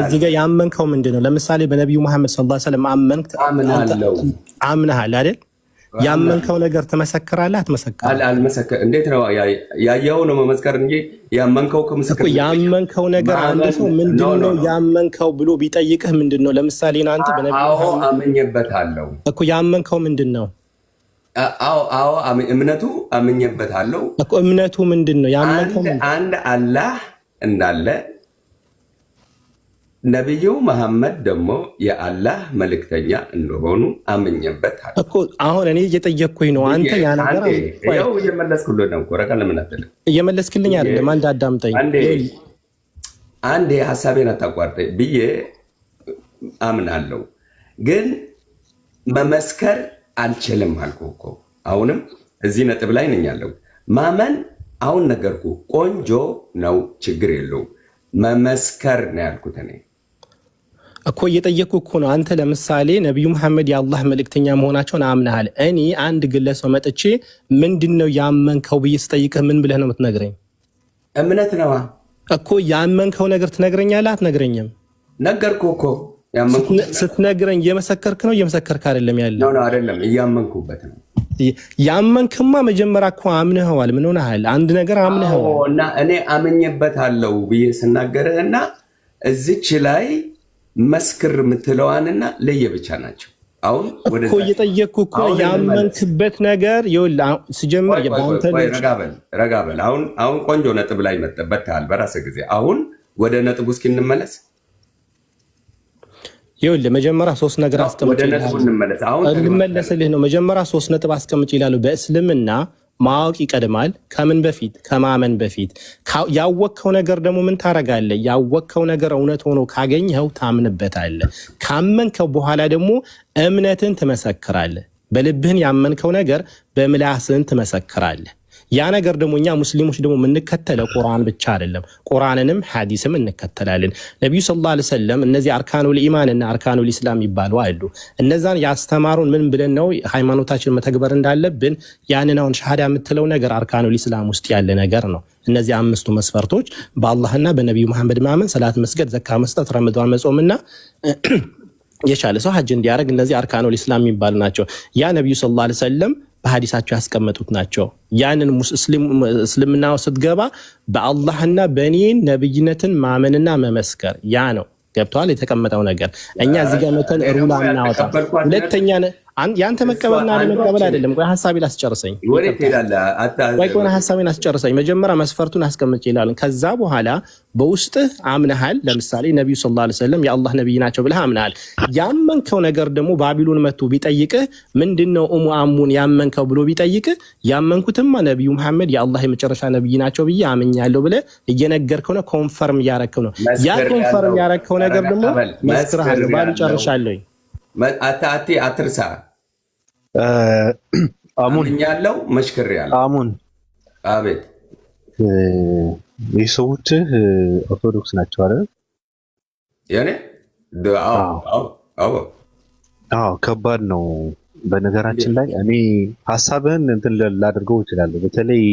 እዚህ ጋር ያመንከው ምንድነው? ለምሳሌ በነብዩ መሐመድ ሰለላሁ ዐለይሂ ወሰለም አምነሃል አይደል? ያመንከው ነገር ትመሰክራለህ አትመሰክርም? አልመሰክርም። እንዴት ነው ያየኸው ነው መመስከር እንጂ ያመንከው ከምስክር ያመንከው ነገር አንድ ሰው ምንድነው ያመንከው ብሎ ቢጠይቅህ ምንድነው? ለምሳሌ አንተ በነብዩ አምኜበታለሁ እኮ ያመንከው ምንድነው? አዎ እምነቱ አምኜበታለሁ እኮ እምነቱ ምንድነው? ያመንከው አንድ አላህ እንዳለ ነብዩ መሐመድ ደግሞ የአላህ መልእክተኛ እንደሆኑ አምኜበታለሁ እኮ። አሁን እኔ እየጠየቅኩኝ ነው። አንተ ያ ነገር ያው እየመለስኩልህ ነው እኮ። ረጋ ለምን አትልም? እየመለስክልኝ አይደለም። አንድ አዳምጠኝ። አንዴ ሐሳቤን አታቋርጠኝ ብዬ አምናለሁ፣ ግን መመስከር አልችልም አልኩህ እኮ። አሁንም እዚህ ነጥብ ላይ ነኝ ያለው። ማመን አሁን ነገርኩ፣ ቆንጆ ነው፣ ችግር የለውም። መመስከር ነው ያልኩት እኔ እኮ እየጠየቅኩ እኮ ነው። አንተ ለምሳሌ ነብዩ መሐመድ የአላህ መልእክተኛ መሆናቸውን አምነሃል። እኔ አንድ ግለሰብ መጥቼ ምንድነው ያመንከው ብዬ ስጠይቅህ ምን ብለህ ነው የምትነግረኝ? እምነት ነው እኮ ያመንከው ነገር ትነግረኛለህ አትነግረኝም? ነገርኩህ እኮ። ስትነግረኝ እየመሰከርክ ነው እየመሰከርክ አይደለም ያለው? ነው አይደለም፣ እያመንኩበት ነው። ያመንክማ መጀመሪያ እኮ አምነኸዋል። ምን ሆነሃል? አንድ ነገር አምነኸዋል እና እኔ አምኜበታለሁ ብዬ ስናገርህና እዚች ላይ መስክር የምትለዋንና ለየብቻ ናቸው። አሁን እኮ እየጠየቅኩ እኮ ያመንክበት ነገር ይኸውልህ፣ ሲጀምር ረጋ በል። አሁን ቆንጆ ነጥብ ላይ መጠበታል በራስህ ጊዜ። አሁን ወደ ነጥቡ እስኪ እንመለስ። ይኸውልህ መጀመሪያ ሶስት ነገር አስቀምጭ ልመለስልህ ነው። መጀመሪያ ሶስት ነጥብ አስቀምጭ ይላሉ። በእስልምና ማወቅ ይቀድማል ከምን በፊት? ከማመን በፊት። ያወቅከው ነገር ደግሞ ምን ታረጋለህ? ያወቅከው ነገር እውነት ሆኖ ካገኘኸው ታምንበታለህ። ካመንከው በኋላ ደግሞ እምነትን ትመሰክራለህ። በልብህን ያመንከው ነገር በምላስህን ትመሰክራለህ። ያ ነገር ደግሞ እኛ ሙስሊሞች ደግሞ የምንከተለው ቁርአን ብቻ አይደለም፣ ቁርአንንም ሐዲስም እንከተላለን። ነብዩ ሰለላሁ ዐለይሂ ወሰለም እነዚህ አርካኑል ኢማንና አርካኑል ኢስላም ይባሉ አሉ። እነዛን ያስተማሩን ምን ብለን ነው ሃይማኖታችን መተግበር እንዳለብን። ያንን አሁን ሸሃዳ የምትለው ነገር አርካኑል ኢስላም ውስጥ ያለ ነገር ነው። እነዚህ አምስቱ መስፈርቶች በአላህና በነብዩ መሐመድ ማመን፣ ሰላት መስገድ፣ ዘካ መስጠት፣ ረመዳን መጾምና የቻለ ሰው ሐጅ እንዲያደርግ፣ እነዚህ አርካኑል ኢስላም የሚባሉ ናቸው። ያ ነብዩ ሰለላሁ ዐለይሂ ወሰለም በሐዲሳቸው ያስቀመጡት ናቸው። ያንን እስልምና ስትገባ በአላህና በእኔ ነብይነትን ማመንና መመስከር ያ ነው። ገብተዋል? የተቀመጠው ነገር እኛ እዚህ ጋር መተን ሩላ እናወጣ። ሁለተኛ ያንተ መቀበልና አለመቀበል አይደለም። ቆይ ሐሳቤን አስጨርሰኝ። ቆይ ሐሳቤን አስጨርሰኝ። መጀመሪያ መስፈርቱን አስቀምጭ ይላል። ከዛ በኋላ በውስጥህ አምነሃል። ለምሳሌ ነብዩ ሰለላሁ ዐለይሂ ወሰለም የአላህ ነብይ ናቸው ብለህ አምነሃል። ያመንከው ነገር ደግሞ ባቢሎን መጥቶ ቢጠይቅህ ምንድነው አሙን ያመንከው ብሎ ቢጠይቅህ ያመንኩትማ ነብዩ መሐመድ የአላህ የመጨረሻ ነብይ ናቸው ብዬ አምኛለሁ ብለህ እየነገርከው ነው። ኮንፈርም እያረከው ነው። ያ ኮንፈርም ያረከው ነገር ደግሞ መስክረሃል። ባል ጨርሻለሁ። አትርሳ። አሙን ያለው መሽከር ያለው አሙን አቤት። የሰዎችህ ኦርቶዶክስ ናቸው አይደል? ያኔ አዎ ከባድ ነው። በነገራችን ላይ እኔ ሐሳብህን እንትን ላደርገው እችላለሁ። በተለይ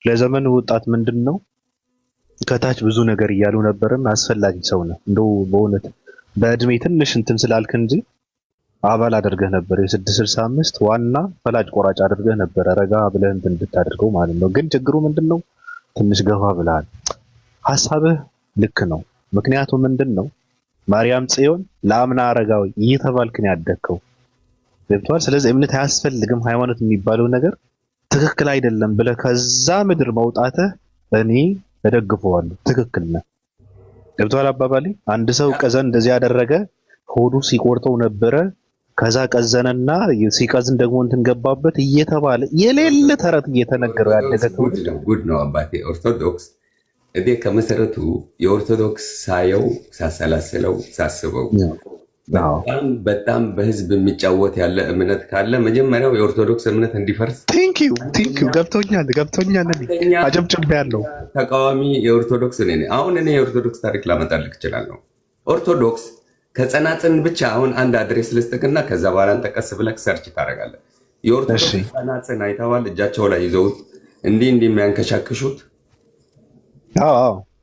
ለዘመኑ ወጣት ምንድን ነው ከታች ብዙ ነገር እያሉ ነበርም አስፈላጊ ሰው ነው። እንደው በእውነት በእድሜ ትንሽ እንትን ስላልክ እንጂ አባል አድርገህ ነበር። የ665 ዋና ፈላጭ ቆራጭ አድርገህ ነበር። ረጋ ብለህ እንትን እንድታደርገው ማለት ነው። ግን ችግሩ ምንድነው? ትንሽ ገፋ ብለሃል። ሐሳብህ ልክ ነው። ምክንያቱም ምንድነው ማርያም ጽዮን ለአምና አረጋዊ እየተባልክ ነው ያደግከው። ገብቶሃል? ስለዚህ እምነት አያስፈልግም፣ ሃይማኖት የሚባለው ነገር ትክክል አይደለም ብለህ ከዛ ምድር መውጣትህ እኔ እደግፈዋለሁ። ትክክል ነህ። ገብቶሃል አባባሌ? አንድ ሰው ቀዘን እንደዚህ ያደረገ ሆዱ ሲቆርጠው ነበረ። ከዛ ቀዘነና ሲቀዝን ደግሞ እንትን ገባበት እየተባለ የሌለ ተረት እየተነገረው ያደገ ጉድ ነው አባቴ። ኦርቶዶክስ እዴ ከመሰረቱ የኦርቶዶክስ ሳየው ሳሰላስለው ሳስበው በጣም በህዝብ የሚጫወት ያለ እምነት ካለ መጀመሪያው የኦርቶዶክስ እምነት እንዲፈርስ። ቴንኪው ገብቶኛል። አጨብጭብ ያለው ተቃዋሚ የኦርቶዶክስ እኔ አሁን እኔ የኦርቶዶክስ ታሪክ ላመጣልህ እችላለሁ። ኦርቶዶክስ ከጸናጽን ብቻ አሁን አንድ አድሬስ ልስጥክና ከዛ በኋላ እንጠቀስ ብለህ ሰርች ታደርጋለህ። የኦርቶዶክስ ጸናጽን አይተዋል? እጃቸው ላይ ይዘውት እንዲህ የሚያንከሻክሹት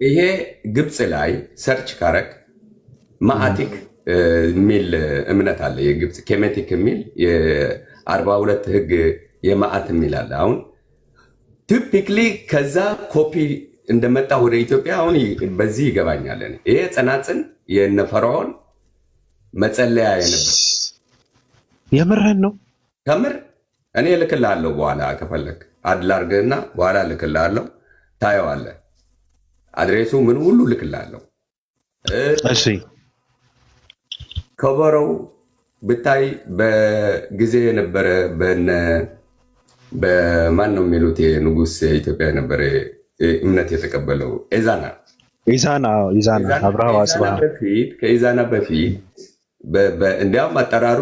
ይሄ ግብፅ ላይ ሰርች ካረክ ማአቲክ የሚል እምነት አለ። የግብፅ ኬሜቲክ የሚል የ42 ህግ የማአት የሚል አለ። አሁን ቲፒክሊ ከዛ ኮፒ እንደመጣ ወደ ኢትዮጵያ አሁን በዚህ ይገባኛል። ይሄ ጸናጽን የነ ፈርዖን መጸለያ የነበር የምርህን ነው? ከምር እኔ እልክልሃለሁ በኋላ ከፈለክ አድላርግና በኋላ እልክልሃለሁ፣ ታየዋለህ። አድሬሱ ምን ሁሉ እልክልሃለሁ። እሺ ከበሮው ብታይ በጊዜ የነበረ በማን ነው የሚሉት ንጉስ ኢትዮጵያ የነበረ እምነት የተቀበለው ኢዛና አብርሃ አጽብሃ ከኢዛና በፊት እንዲያውም አጠራሩ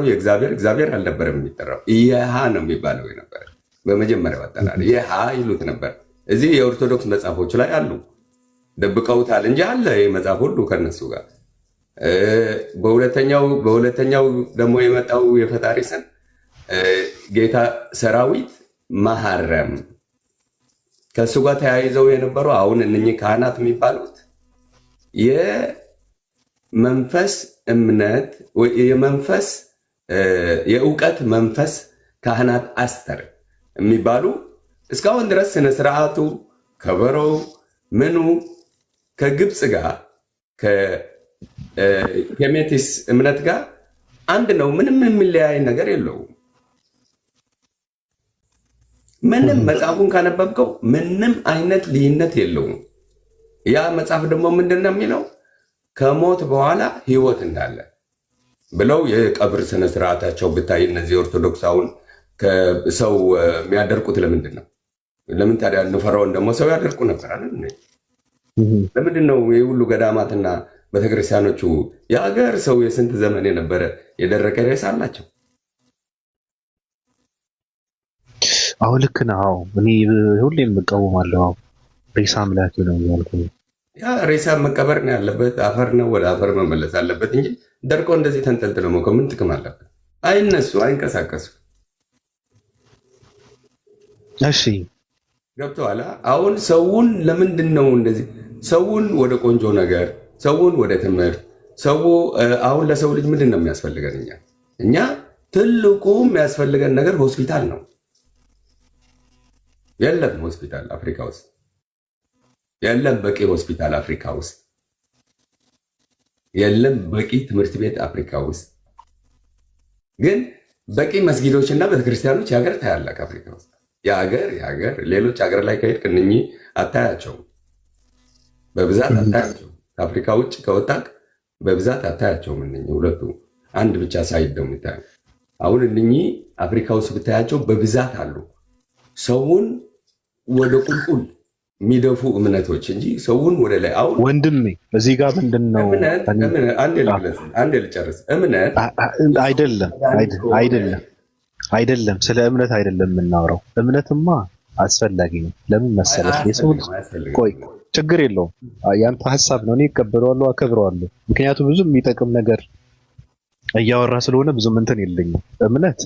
እግዚአብሔር አልነበረም የሚጠራው ኢየሃ ነው የሚባለው የነበረ በመጀመሪያው አጠራር ኢየሃ ይሉት ነበር። እዚህ የኦርቶዶክስ መጽሐፎች ላይ አሉ፣ ደብቀውታል እንጂ አለ መጽሐፍ ሁሉ ከነሱ ጋር። በሁለተኛው ደግሞ የመጣው የፈጣሪ ስም ጌታ ሰራዊት መሐረም ከእሱ ጋር ተያይዘው የነበሩ አሁን እነኚህ ካህናት የሚባሉት የመንፈስ እምነት የመንፈስ የእውቀት መንፈስ ካህናት አስተር የሚባሉ እስካሁን ድረስ ስነስርዓቱ ከበሮው ምኑ ከግብፅ ጋር ከኬሜቲስ እምነት ጋር አንድ ነው። ምንም የሚለያይ ነገር የለውም። ምንም መጽሐፉን ካነበብከው ምንም አይነት ልዩነት የለውም። ያ መጽሐፍ ደግሞ ምንድን ነው የሚለው? ከሞት በኋላ ህይወት እንዳለ ብለው የቀብር ስነስርዓታቸው ብታይ እነዚህ ኦርቶዶክሳውን ሰው የሚያደርቁት ለምንድን ነው? ለምን ታዲያ ፈርዖን ደግሞ ሰው ያደርቁ ነበር አለ። ለምንድን ነው ይህ ሁሉ ገዳማትና ቤተክርስቲያኖቹ የሀገር ሰው የስንት ዘመን የነበረ የደረቀ ሬሳ አላቸው? አሁን ልክ ነው። እኔ ሁሌም እቃወማለሁ። ሬሳ አምላኪ ነው ያልኩ። ያ ሬሳ መቀበር ነው ያለበት፣ አፈር ነው ወደ አፈር መመለስ አለበት እንጂ ደርቆ እንደዚህ ተንጠልጥሎ መቆም ምን ጥቅም አለበት? አይነሱ፣ አይንቀሳቀሱ። እሺ ገብቶሃል? አሁን ሰውን ለምንድን ነው እንደዚህ ሰውን ወደ ቆንጆ ነገር፣ ሰውን ወደ ትምህርት፣ ሰው አሁን ለሰው ልጅ ምንድን ነው የሚያስፈልገን? እኛ ትልቁ የሚያስፈልገን ነገር ሆስፒታል ነው። የለም ሆስፒታል አፍሪካ ውስጥ የለም። በቂ ሆስፒታል አፍሪካ ውስጥ የለም። በቂ ትምህርት ቤት አፍሪካ ውስጥ ግን በቂ መስጊዶችና ቤተክርስቲያኖች የሀገር ታያለህ። አፍሪካ ውስጥ የሀገር ሌሎች ሀገር ላይ ከሄድክ እነኚህ አታያቸውም፣ በብዛት አታያቸውም። ከአፍሪካ ውጭ ከወጣክ በብዛት አታያቸውም። እነኚህ ሁለቱ አንድ ብቻ ሳይድ ነው የምታየው። አሁን እነኚህ አፍሪካ ውስጥ ብታያቸው በብዛት አሉ። ሰውን ወደ ቁልቁል የሚደፉ እምነቶች እንጂ ሰውን ወደ ላይ። አሁን ወንድሜ እዚህ ጋር ምንድን ነው አንዴ ልጨርስ። እምነት አይደለም፣ ስለ እምነት አይደለም የምናወራው። እምነትማ አስፈላጊ ነው። ለምን መሰለህ? የሰው ልጅ ቆይ ችግር የለውም። ያንተ ሀሳብ ነው፣ እኔ እቀበለዋለሁ፣ አከብረዋለሁ። ምክንያቱም ብዙ የሚጠቅም ነገር እያወራ ስለሆነ ብዙም እንትን የለኝም። እምነት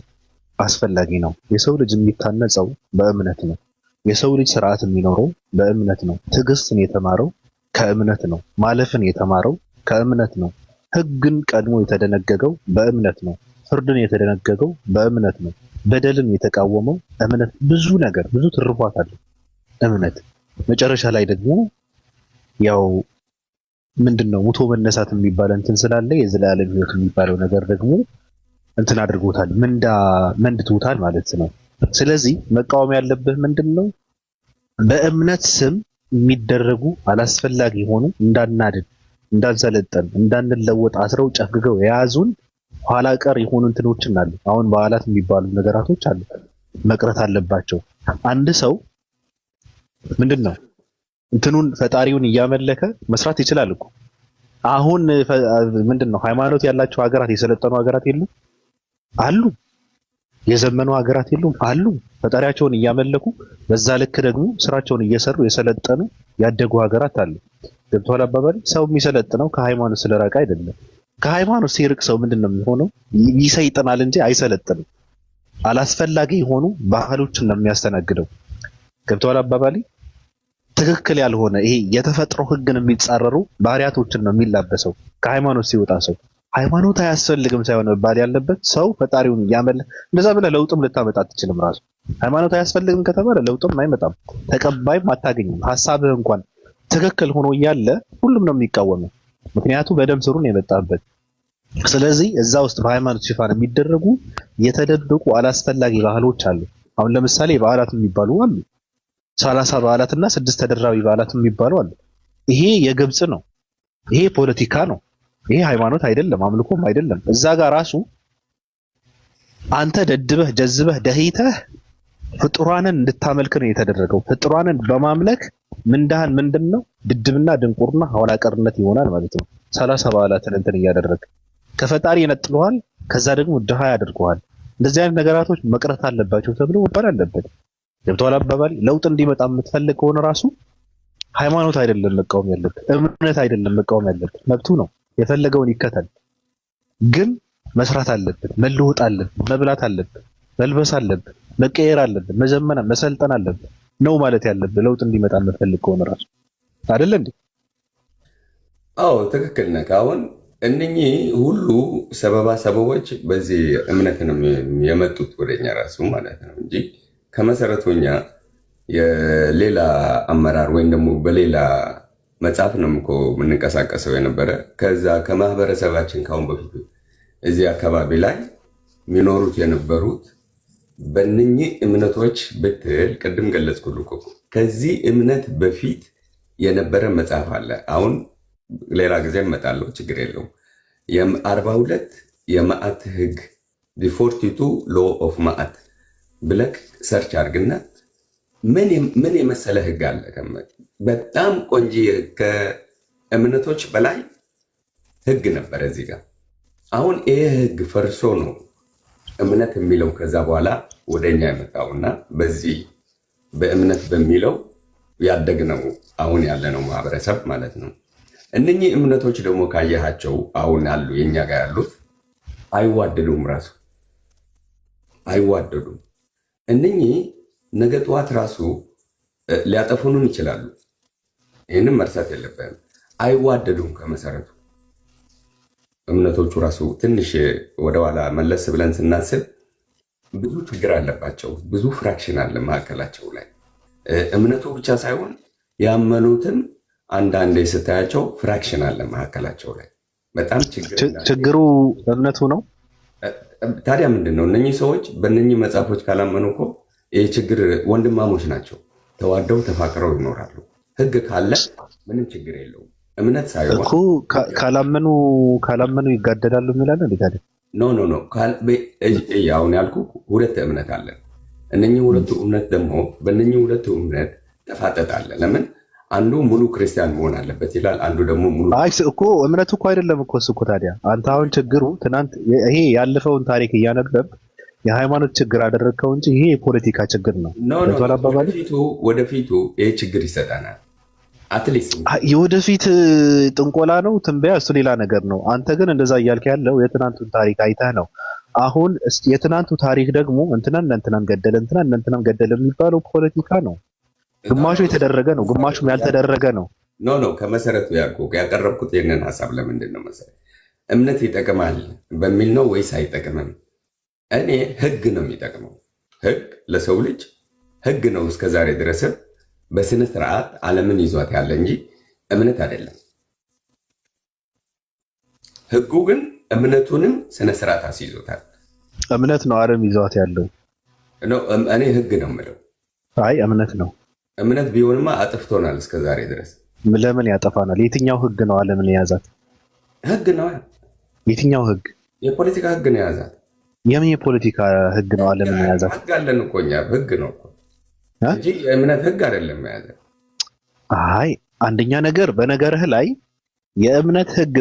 አስፈላጊ ነው። የሰው ልጅ የሚታነጸው በእምነት ነው። የሰው ልጅ ስርዓት የሚኖረው በእምነት ነው። ትዕግስትን የተማረው ከእምነት ነው። ማለፍን የተማረው ከእምነት ነው። ሕግን ቀድሞ የተደነገገው በእምነት ነው። ፍርድን የተደነገገው በእምነት ነው። በደልን የተቃወመው እምነት። ብዙ ነገር ብዙ ትርፏት አለው እምነት። መጨረሻ ላይ ደግሞ ያው ምንድነው ሙቶ መነሳት የሚባል እንትን ስላለ የዘላለም ሕይወት የሚባለው ነገር ደግሞ እንትን አድርጎታል፣ መንድቶታል ማለት ነው። ስለዚህ መቃወም ያለብህ ምንድነው? በእምነት ስም የሚደረጉ አላስፈላጊ ሆኑ እንዳናድን፣ እንዳንሰለጠን፣ እንዳንለወጥ አስረው ጨፍግገው የያዙን ኋላ ቀር የሆኑ እንትኖችን አሉ። አሁን በዓላት የሚባሉ ነገራቶች አሉ፣ መቅረት አለባቸው። አንድ ሰው ምንድነው እንትኑን ፈጣሪውን እያመለከ መስራት ይችላል እኮ። አሁን ምንድነው ሃይማኖት ያላቸው ሀገራት፣ የሰለጠኑ ሀገራት የሉም አሉ። የዘመኑ ሀገራት የሉም አሉ። ፈጣሪያቸውን እያመለኩ በዛ ልክ ደግሞ ስራቸውን እየሰሩ የሰለጠኑ ያደጉ ሀገራት አሉ። ገብቶሃል አባባል? ሰው የሚሰለጥነው ከሃይማኖት ስለራቀ አይደለም። ከሃይማኖት ሲርቅ ሰው ምንድነው የሚሆነው? ይሰይጠናል እንጂ አይሰለጥንም። አላስፈላጊ የሆኑ ባህሎችን ነው የሚያስተናግደው። ገብቶሃል አባባል? ትክክል ያልሆነ ይሄ የተፈጥሮ ህግን የሚጻረሩ ባህሪያቶችን ነው የሚላበሰው። ከሃይማኖት ሲወጣ ሰው ሃይማኖት አያስፈልግም ሳይሆን መባል ያለበት ሰው ፈጣሪውን ያመለ እንደዛ ብለህ ለውጥም ልታመጣ አትችልም። ራሱ ሃይማኖት አያስፈልግም ከተባለ ለውጥም አይመጣም፣ ተቀባይም አታገኝም። ሐሳብህ እንኳን ትክክል ሆኖ እያለ ሁሉም ነው የሚቃወመው፣ ምክንያቱ በደም ስሩን የመጣበት። ስለዚህ እዛ ውስጥ በሃይማኖት ሽፋን የሚደረጉ የተደበቁ አላስፈላጊ ባህሎች አሉ። አሁን ለምሳሌ በዓላት የሚባሉ አሉ፣ 30 በዓላትና 6 ተደራቢ በዓላት የሚባሉ አሉ። ይሄ የግብጽ ነው፣ ይሄ ፖለቲካ ነው፣ ይሄ ሃይማኖት አይደለም፣ አምልኮም አይደለም። እዛ ጋር ራሱ አንተ ደድበህ ጀዝበህ ደህይተህ ፍጡራንን እንድታመልክ ነው የተደረገው። ፍጡራንን በማምለክ ምንዳህን ምንድነው? ድድብና ድንቁርና ኋላ ቀርነት ይሆናል ማለት ነው። 30 በዓላትን እንትን እያደረግ ከፈጣሪ ይነጥለዋል፣ ከዛ ደግሞ ድሃ ያደርገዋል። እንደዚህ አይነት ነገራቶች መቅረት አለባቸው ተብሎ መባል አለበት። ገብቶሃል አባባል? ለውጥ እንዲመጣ የምትፈልግ ከሆነ ራሱ ሃይማኖት አይደለም መቃወም ያለበት፣ እምነት አይደለም መቃወም ያለበት፣ መብቱ ነው፣ የፈለገውን ይከተል። ግን መስራት አለብን፣ መለወጥ አለብን፣ መብላት አለብን፣ መልበስ አለብን፣ መቀየር አለብን፣ መዘመን መሰልጠን አለብን ነው ማለት ያለብን። ለውጥ እንዲመጣ የምትፈልግ ከሆነ ራሱ አይደለ እንዴ? አዎ ትክክል ነህ። አሁን እነኚህ ሁሉ ሰበቦች በዚህ እምነት ነው የመጡት ወደኛ ራሱ ማለት ነው እንጂ ከመሰረቱኛ የሌላ አመራር ወይም ደግሞ በሌላ መጽሐፍ ነው እኮ የምንንቀሳቀሰው የነበረ። ከዛ ከማህበረሰባችን ካሁን በፊት እዚህ አካባቢ ላይ የሚኖሩት የነበሩት በእነኚህ እምነቶች ብትል ቅድም ገለጽኩልህ እኮ ከዚህ እምነት በፊት የነበረ መጽሐፍ አለ። አሁን ሌላ ጊዜ እመጣለሁ፣ ችግር የለውም። የ42 የመዓት ህግ ዲ42 ሎ ኦፍ መዓት ብለክ ሰርች አድርግና ምን የመሰለ ህግ አለ። በጣም ቆንጆ ከእምነቶች በላይ ህግ ነበረ እዚህ ጋር። አሁን ይሄ ህግ ፈርሶ ነው እምነት የሚለው ከዛ በኋላ ወደኛ የመጣውና በዚህ በእምነት በሚለው ያደግነው አሁን ያለነው ማህበረሰብ ማለት ነው። እነኚህ እምነቶች ደግሞ ካየሃቸው አሁን አሉ የኛ ጋር ያሉት አይዋደዱም፣ ራሱ አይዋደዱም። እነኚህ ነገ ጠዋት ራሱ ሊያጠፉንም ይችላሉ። ይህንም መርሳት የለብንም። አይዋደዱም ከመሰረቱ እምነቶቹ ራሱ ትንሽ ወደኋላ መለስ ብለን ስናስብ ብዙ ችግር አለባቸው። ብዙ ፍራክሽን አለ መካከላቸው ላይ። እምነቱ ብቻ ሳይሆን ያመኑትም አንዳንዴ ስታያቸው ፍራክሽን አለ መካከላቸው ላይ። በጣም ችግሩ እምነቱ ነው። ታዲያ ምንድን ነው? እነኚህ ሰዎች በእነኚህ መጽሐፎች ካላመኑ እኮ ይህ ችግር ወንድማሞች ናቸው። ተዋደው ተፋቅረው ይኖራሉ። ህግ ካለ ምንም ችግር የለውም። እምነት ሳይሆን እኮ ካላመኑ ይጋደላሉ የሚላል እንዴ? ታዲያ ኖ አሁን ያልኩ ሁለት እምነት አለን። እነኚህ ሁለቱ እምነት ደግሞ በእነኚህ ሁለቱ እምነት ተፋጠጣለ። ለምን አንዱ ሙሉ ክርስቲያን መሆን አለበት ይላል፣ አንዱ ደግሞ ሙሉ እኮ እምነቱ እኮ አይደለም እኮ እሱ እኮ። ታዲያ አንተ አሁን ችግሩ ትናንት ይሄ ያለፈውን ታሪክ እያነበብ የሃይማኖት ችግር አደረግከው እንጂ ይሄ የፖለቲካ ችግር ነው። ወደፊቱ ይሄ ችግር ይሰጠናል። አትሊስት የወደፊት ጥንቆላ ነው ትንበያ፣ እሱ ሌላ ነገር ነው። አንተ ግን እንደዛ እያልክ ያለው የትናንቱን ታሪክ አይተህ ነው። አሁን የትናንቱ ታሪክ ደግሞ እንትናን ገደለ እንትናን ገደለ የሚባለው ፖለቲካ ነው። ግማሹ የተደረገ ነው፣ ግማሹም ያልተደረገ ነው። ኖ ከመሰረቱ ያቀረብኩት ይህንን ሀሳብ ለምንድን ነው መሰለህ? እምነት ይጠቅማል በሚል ነው ወይስ አይጠቅምም? እኔ ህግ ነው የሚጠቅመው። ህግ ለሰው ልጅ ህግ ነው እስከዛሬ ድረስ በስነ ስርዓት ዓለምን ይዟት ያለ እንጂ እምነት አይደለም። ህጉ ግን እምነቱንም ስነ ስርዓት አስይዞታል። እምነት ነው ዓለም ይዟት ያለው። እኔ ህግ ነው የምለው። አይ እምነት ነው። እምነት ቢሆንማ አጥፍቶናል እስከዛሬ ድረስ። ለምን ያጠፋናል? የትኛው ህግ ነው ዓለምን የያዛት? ህግ ነው። የትኛው ህግ? የፖለቲካ ህግ ነው የያዛት። የምን የፖለቲካ ህግ ነው ዓለምን የያዛት? ህግ አለን እኮ እኛ። ህግ ነው እኮ እንጂ የእምነት ህግ አይደለም የያዘ። አይ አንደኛ ነገር በነገርህ ላይ የእምነት ህግ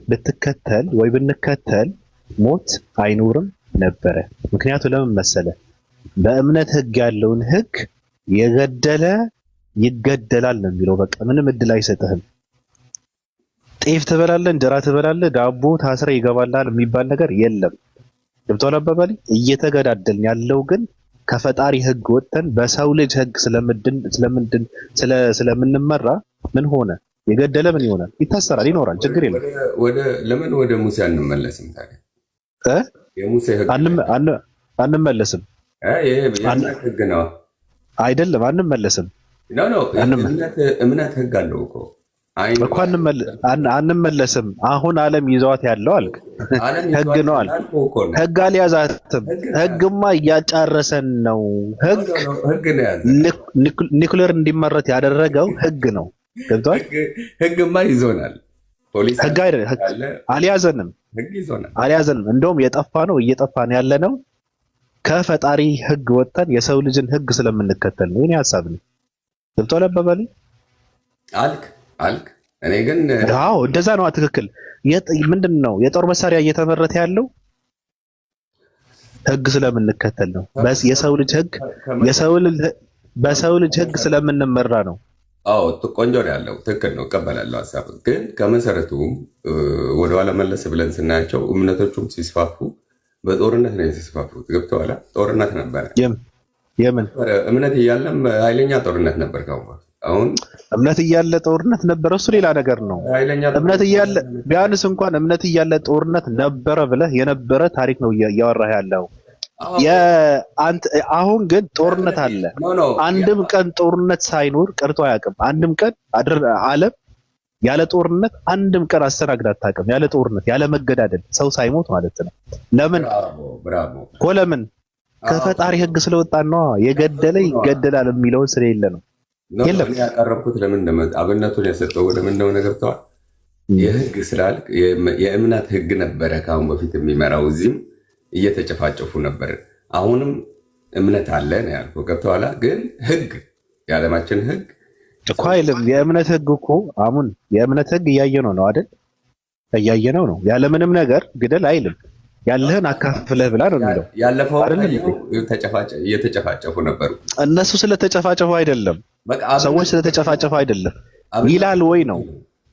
ብትከተል ወይ ብንከተል ሞት አይኖርም ነበረ። ምክንያቱም ለምን መሰለ? በእምነት ህግ ያለውን ህግ የገደለ ይገደላል ነው የሚለው። በቃ ምንም እድል አይሰጥህም። ጤፍ ትበላለህ፣ እንጀራ ትበላለህ፣ ዳቦ ታስረ ይገባልሃል የሚባል ነገር የለም። ገብቶሃል አባባሌ? እየተገዳደልን ያለው ግን ከፈጣሪ ህግ ወጥተን በሰው ልጅ ህግ ስለምንመራ ምን ሆነ? የገደለ ምን ይሆናል? ይታሰራል፣ ይኖራል፣ ችግር የለም። ለምን ወደ ሙሴ አንመለስም ታዲያ? የሙሴ ህግ አንመለስም። ህግ ነው አይደለም? አንመለስም። እምነት ህግ አለው እኮ አንመለስም። አሁን ዓለም ይዘዋት ያለው አልክ፣ ህግ ነው አልክ። ህግ አልያዛትም። ህግማ እያጫረሰን ነው። ህግ ኒኩሌር እንዲመረት ያደረገው ህግ ነው። ገብቷል? ህግማ ይዞናል። ህግ አልያዘንም። እንደውም እየጠፋን ያለ ነው ከፈጣሪ ህግ ወጥተን የሰው ልጅን ህግ ስለምንከተል ነው። የኔ ሀሳብ ነው። ገብቷል አባባሌ? አልክ እኔ ግን እንደዛ ነው። ትክክል። ምንድን ነው የጦር መሳሪያ እየተመረተ ያለው ህግ ስለምንከተል ነው። በሰው ልጅ ህግ ስለምንመራ ነው። ቆንጆ ነው ያለው። ትክክል ነው፣ እቀበላለሁ ሀሳብ። ግን ከመሰረቱ ወደኋላ መለስ ብለን ስናያቸው እምነቶቹም ሲስፋፉ በጦርነት ነው የተስፋፉት። ገብተዋል? ጦርነት ነበረ። የምን እምነት እያለም ኃይለኛ ጦርነት ነበር። አሁን እምነት እያለ ጦርነት ነበረ፣ እሱ ሌላ ነገር ነው። እምነት እያለ ቢያንስ እንኳን እምነት እያለ ጦርነት ነበረ ብለህ የነበረ ታሪክ ነው እያወራህ ያለው። አሁን ግን ጦርነት አለ። አንድም ቀን ጦርነት ሳይኖር ቀርቶ አያውቅም። አንድም ቀን ዓለም ያለ ጦርነት አንድም ቀን አስተናግዳ አታውቅም። ያለ ጦርነት ያለ መገዳደል ሰው ሳይሞት ማለት ነው። ለምን ለምን? ከፈጣሪ ህግ ስለወጣን ነው። የገደለ ይገደላል የሚለውን ስለሌለ ነው። የለም ያቀረብኩት ለምን አብነቱን የሰጠው ወደ ምን እንደሆነ ገብተዋል። የህግ ስላልክ የእምነት ህግ ነበረ ከአሁን በፊት የሚመራው። እዚህም እየተጨፋጨፉ ነበር። አሁንም እምነት አለ ነው ያልኩህ። ገብተዋል። ግን ህግ የዓለማችን ህግ እኮ አይልም። የእምነት ህግ እኮ አሁን የእምነት ህግ እያየነው ነው አይደል? እያየነው ነው። ያለምንም ነገር ግደል አይልም። ያለህን አካፍለህ ብላ ነው የሚለው። ያለፈው እየተጨፋጨፉ ነበሩ። እነሱ ስለተጨፋጨፉ አይደለም፣ ሰዎች ስለተጨፋጨፉ አይደለም። ይላል ወይ ነው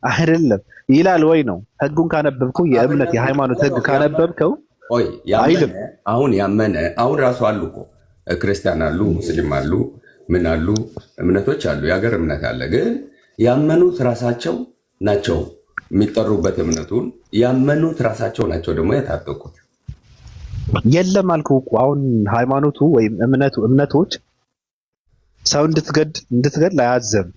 አይደለም? ይላል ወይ ነው? ህጉን ካነበብከው የእምነት የሃይማኖት ህግ ካነበብከው አይልም። አሁን ያመነ አሁን ራሱ አሉ እኮ ክርስቲያን አሉ፣ ሙስሊም አሉ፣ ምን አሉ፣ እምነቶች አሉ፣ የሀገር እምነት አለ። ግን ያመኑት ራሳቸው ናቸው የሚጠሩበት። እምነቱን ያመኑት ራሳቸው ናቸው ደግሞ የታጠቁት። የለም አልኩህ እኮ አሁን ሃይማኖቱ ወይም እምነቶች ሰው እንድትገድል አያዘም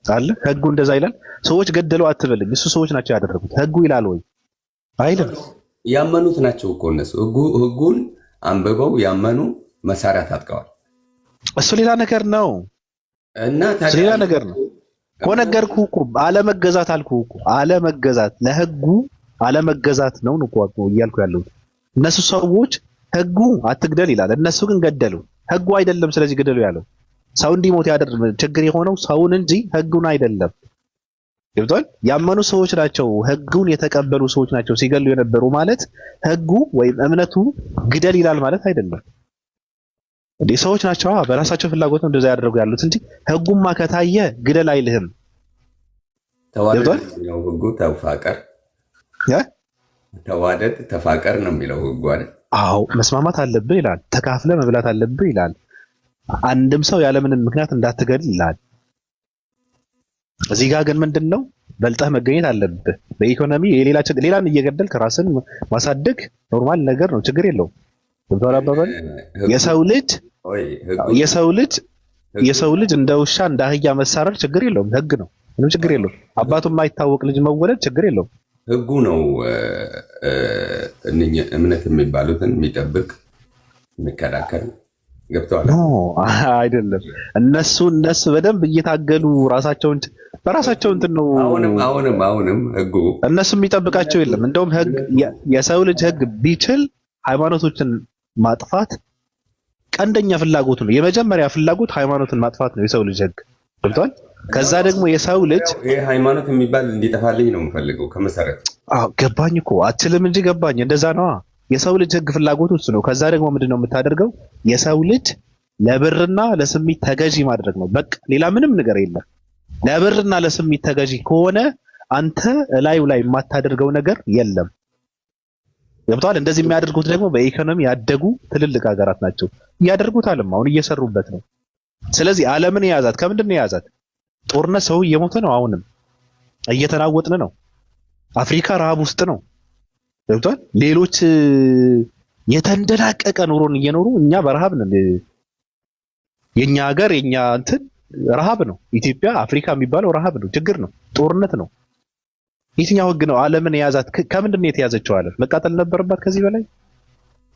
አለ። ህጉ እንደዛ ይላል። ሰዎች ገደሉ አትበልኝ። እሱ ሰዎች ናቸው ያደረጉት። ህጉ ይላል ወይ አይልም? ያመኑት ናቸው እኮ እነሱ ህጉን አንብበው ያመኑ መሳሪያ ታጥቀዋል። እሱ ሌላ ነገር ነው እና ሌላ ነገር ነው እኮ ነገርኩህ እኮ። አለመገዛት አልኩህ እኮ። አለመገዛት ለህጉ አለመገዛት ነው እኮ እያልኩ ያለሁት። እነሱ ሰዎች ህጉ አትግደል ይላል፣ እነሱ ግን ገደሉ። ህጉ አይደለም ስለዚህ ገደሉ ያለው። ሰው እንዲሞት ያደርግ ችግር የሆነው ሰውን እንጂ ህጉን አይደለም። ይብቷል። ያመኑ ሰዎች ናቸው፣ ህጉን የተቀበሉ ሰዎች ናቸው ሲገሉ የነበሩ ማለት ህጉ ወይም እምነቱ ግደል ይላል ማለት አይደለም። ሰዎች ናቸው በራሳቸው ፍላጎት ነው እንደዛ ያደርጉ ያሉት እንጂ ህጉማ ከታየ ግደል አይልህም። ተዋደድ ነው ህጉ። ተዋደድ ተፋቀር ነው የሚለው ህጉ አይደል? አዎ መስማማት አለብህ ይላል። ተካፍለ መብላት አለብህ ይላል። አንድም ሰው ያለምንም ምክንያት እንዳትገድል ይላል። እዚህ ጋር ግን ምንድነው በልጠህ መገኘት አለብህ። በኢኮኖሚ ሌላን እየገደልክ ራስን ማሳደግ ኖርማል ነገር ነው፣ ችግር የለውም። አባባል የሰው ልጅ እንደ ውሻ እንደ አህያ መሳረር ችግር የለውም፣ ህግ ነው፣ ምንም ችግር የለውም። አባቱ የማይታወቅ ልጅ መወለድ ችግር የለውም። ህጉ ነው እምነት የሚባሉትን የሚጠብቅ የሚከላከል። ገብተዋል አይደለም? እነሱ በደንብ እየታገሉ በራሳቸው እንትን ነው። አሁንም ህጉ እነሱ የሚጠብቃቸው የለም። እንደውም ህግ የሰው ልጅ ህግ ቢችል ሃይማኖቶችን ማጥፋት ቀንደኛ ፍላጎቱ ነው። የመጀመሪያ ፍላጎት ሃይማኖትን ማጥፋት ነው የሰው ልጅ ህግ። ገብቷል? ከዛ ደግሞ የሰው ልጅ ይሄ ሃይማኖት የሚባል እንዲጠፋልኝ ነው የምፈልገው ከመሰረቱ። ገባኝ እኮ አትችልም እንጂ ገባኝ። እንደዛ ነው የሰው ልጅ ህግ ፍላጎቱ እሱ ነው። ከዛ ደግሞ ምንድነው የምታደርገው? የሰው ልጅ ለብርና ለስሜት ተገዢ ማድረግ ነው። በቃ ሌላ ምንም ነገር የለም። ለብርና ለስሜት ተገዢ ከሆነ አንተ እላዩ ላይ የማታደርገው ነገር የለም። ገብተዋል። እንደዚህ የሚያደርጉት ደግሞ በኢኮኖሚ ያደጉ ትልልቅ ሀገራት ናቸው። እያደርጉታልም አሁን እየሰሩበት ነው። ስለዚህ ዓለምን የያዛት ከምንድን ነው የያዛት? ጦርነት፣ ሰው እየሞተ ነው። አሁንም እየተናወጥን ነው። አፍሪካ ረሃብ ውስጥ ነው። ገብቷል። ሌሎች የተንደላቀቀ ኑሮን እየኖሩ እኛ በረሃብ ነን። የኛ ሀገር የኛ እንትን ረሃብ ነው። ኢትዮጵያ አፍሪካ የሚባለው ረሃብ ነው፣ ችግር ነው፣ ጦርነት ነው። የትኛው ህግ ነው ዓለምን የያዛት? ከምንድን ነው የተያዘችው? ዓለም መቃጠል ነበረባት፣ ከዚህ በላይ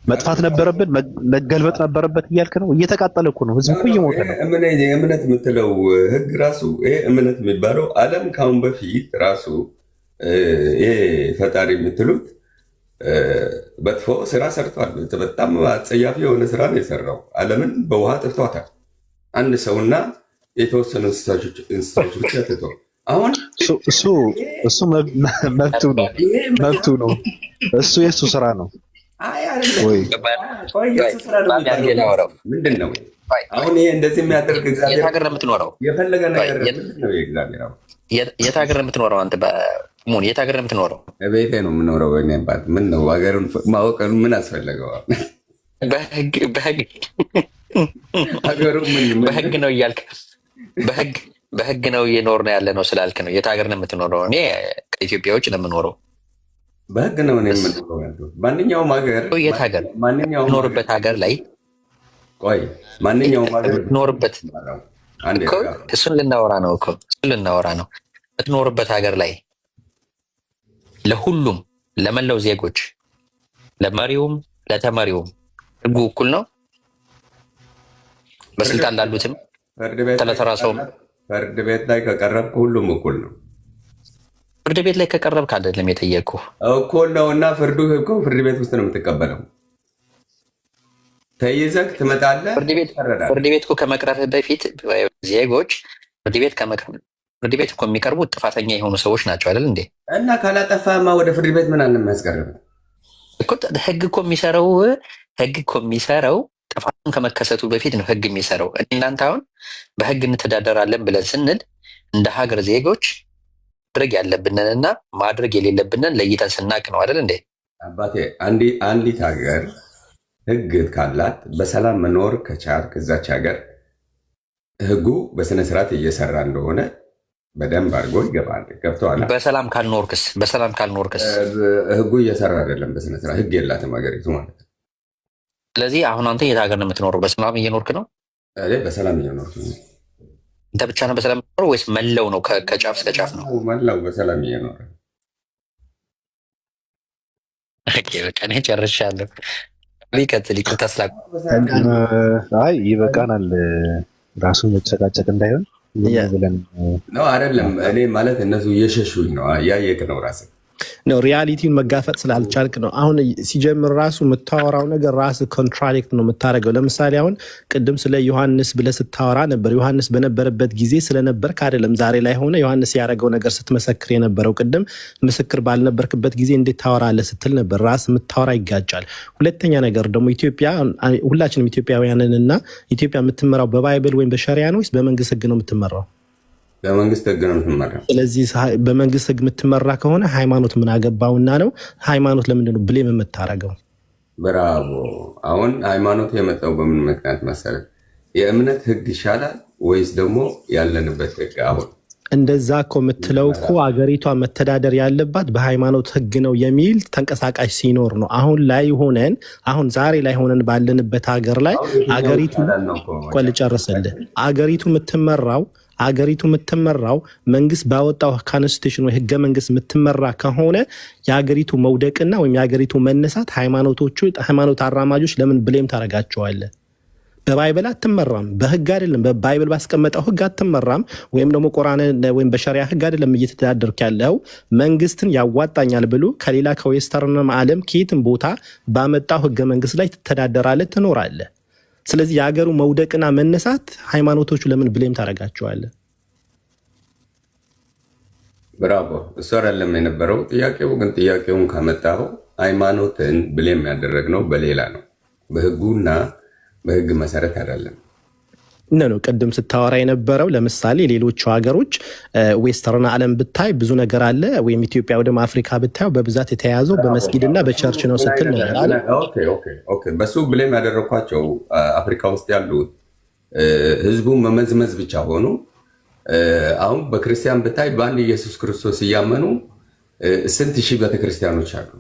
መጥፋት ነበረብን፣ መገልበጥ ነበረበት እያልክ ነው። እየተቃጠለ እኮ ነው፣ ህዝብ እኮ እየሞተ ነው። የእምነት የምትለው ህግ ራሱ ይሄ እምነት የሚባለው ዓለም ካሁን በፊት ራሱ ይሄ ፈጣሪ የምትሉት በጥፎ ስራ ሰርቷል። በጣም አጸያፊ የሆነ ስራ ነው የሰራው። ዓለምን በውሃ ጥፍቷታል። አንድ ሰውና የተወሰኑ እንስሳዎች ብቻ ትቶ አሁን እሱ መብቱ ነው። እሱ የእሱ ስራ ነው። ምንድን ነው አሁን ይሄ እንደዚህ የሚያደርግ? የት ሀገር ነው የምትኖረው? የፈለገ ነገር ምንድን ነው የእግዚአብሔር? የት ሀገር ነው የምትኖረው አንተ? ሙን የት ሀገር ነው የምትኖረው? ቤቴ ነው የምኖረው። ባት ምን ነው ሀገሩን ማወቅ ምን አስፈለገው? በህግ ነው እያልክ በህግ ነው እየኖር ነው ያለ ነው ስላልክ ነው የት ሀገር ነው የምትኖረው? እኔ ከኢትዮጵያ ውጭ ነው የምኖረው። በህግ ነው እኔ የምኖረው። ማንኛውም ሀገር የት ሀገር የምትኖርበት ሀገር ላይ ማንኛውም ሀገር የምትኖርበት እሱን ልናወራ ነው እኮ እሱን ልናወራ ነው። የምትኖርበት ሀገር ላይ ለሁሉም ለመላው ዜጎች ለመሪውም ለተመሪውም ህጉ እኩል ነው። በስልጣን ላሉትም ተለተራሰውም ፍርድ ቤት ላይ ከቀረብክ ሁሉም እኩል ነው። ፍርድ ቤት ላይ ከቀረብክ አይደለም የጠየቅኩ እኩል ነው። እና ፍርድ ቤት ውስጥ ነው የምትቀበለው። ተይዘህ ትመጣለህ። ፍርድ ቤት እኮ ከመቅረብህ በፊት ዜጎች ፍርድ ቤት እኮ የሚቀርቡት ጥፋተኛ የሆኑ ሰዎች ናቸው አይደል እንዴ? እና ካላጠፋማ ወደ ፍርድ ቤት ምን አለ የሚያስቀርብ እኮ? ህግ እኮ የሚሰራው ጥፋቱን ከመከሰቱ በፊት ነው ህግ የሚሰራው። እናንተ አሁን በህግ እንተዳደራለን ብለን ስንል እንደ ሀገር ዜጎች ማድረግ ያለብንንና ማድረግ የሌለብንን ለይተን ስናቅ ነው አይደል እንዴ? አባቴ አንዲት ሀገር ህግ ካላት በሰላም መኖር ከቻልክ እዛች ሀገር ህጉ በስነስርዓት እየሰራ እንደሆነ በደንብ አድርጎ ይገባል። ገብተዋል። በሰላም ካልኖርክስ ህጉ እየሰራ አይደለም በስነስርዓት። ህግ የላትም ሀገሪቱ ማለት ነው። ስለዚህ አሁን አንተ የት ሀገር ነው የምትኖረው? በሰላም እየኖርክ ነው? በሰላም እየኖርክ ነው። አንተ ብቻ ነው በሰላም የምትኖረው ወይስ መላው ነው? ከጫፍ እስከ ጫፍ ነው? መላው በሰላም እየኖረ። በቃ እኔ ጨርሻለሁ። ሊቀጥል ተስላ አይ ይበቃናል። ራሱ መጨቃጨቅ እንዳይሆን ብለን ነው አይደለም። እኔ ማለት እነሱ እየሸሹኝ ነው። እያየክ ነው ራስህ ነው ሪያሊቲውን መጋፈጥ ስላልቻልክ ነው። አሁን ሲጀምር ራሱ የምታወራው ነገር ራስ ኮንትራዲክት ነው የምታደርገው። ለምሳሌ አሁን ቅድም ስለ ዮሐንስ ብለህ ስታወራ ነበር። ዮሐንስ በነበረበት ጊዜ ስለነበርክ አይደለም ዛሬ ላይ ሆነ ዮሐንስ ያደረገው ነገር ስትመሰክር የነበረው። ቅድም ምስክር ባልነበርክበት ጊዜ እንዴት ታወራለህ ስትል ነበር። ራስ የምታወራ ይጋጫል። ሁለተኛ ነገር ደግሞ ኢትዮጵያ ሁላችንም ኢትዮጵያውያንን እና ኢትዮጵያ የምትመራው በባይብል ወይም በሸሪያ ነው ወይስ በመንግስት ህግ ነው የምትመራው? በመንግስት ህግ ነው የምትመራ። ስለዚህ በመንግስት ህግ የምትመራ ከሆነ ሃይማኖት ምን አገባውና ነው? ሃይማኖት ለምንድን ነው ብሌም የምታደርገው? ብራቮ። አሁን ሃይማኖት የመጣው በምን ምክንያት መሰለህ? የእምነት ህግ ይሻላል ወይስ ደግሞ ያለንበት ህግ? አሁን እንደዛ እኮ የምትለው እኮ አገሪቷ መተዳደር ያለባት በሃይማኖት ህግ ነው የሚል ተንቀሳቃሽ ሲኖር ነው። አሁን ዛሬ ላይ ሆነን ባለንበት ሀገር ላይ አገሪቱ ልጨርስልህ። አገሪቱ የምትመራው መንግስት ባወጣው ኮንስቲቱሽን ወይ ህገ መንግስት የምትመራ ከሆነ የሀገሪቱ መውደቅና ወይም የሀገሪቱ መነሳት ሃይማኖት አራማጆች ለምን ብሌም ታደርጋቸዋለህ? በባይብል አትመራም፣ በህግ አይደለም፣ በባይብል ባስቀመጠው ህግ አትመራም፣ ወይም ደግሞ ቁርአን ወይም በሸሪያ ህግ አይደለም እየተዳደርክ ያለው። መንግስትን ያዋጣኛል ብሎ ከሌላ ከዌስተርን ዓለም ከየትም ቦታ ባመጣው ህገ መንግስት ላይ ትተዳደራለህ፣ ትኖራለህ። ስለዚህ የሀገሩ መውደቅና መነሳት ሃይማኖቶቹ ለምን ብሌም ታደርጋቸዋለህ? ብራቮ። እሱ አይደለም የነበረው ጥያቄው። ግን ጥያቄውን ካመጣው ሃይማኖትን ብሌም ያደረግነው በሌላ ነው፣ በህጉና በህግ መሰረት አይደለም። ነው ቅድም ስታወራ የነበረው። ለምሳሌ ሌሎቹ ሀገሮች ዌስተርን ዓለም ብታይ ብዙ ነገር አለ፣ ወይም ኢትዮጵያ ወደ አፍሪካ ብታየው በብዛት የተያያዘው በመስጊድና በቸርች ነው ስትል ነገር አለ። በሱ ብሌም ያደረኳቸው አፍሪካ ውስጥ ያሉት ህዝቡ መመዝመዝ ብቻ ሆኑ። አሁን በክርስቲያን ብታይ በአንድ ኢየሱስ ክርስቶስ እያመኑ ስንት ሺህ ቤተክርስቲያኖች አሉ።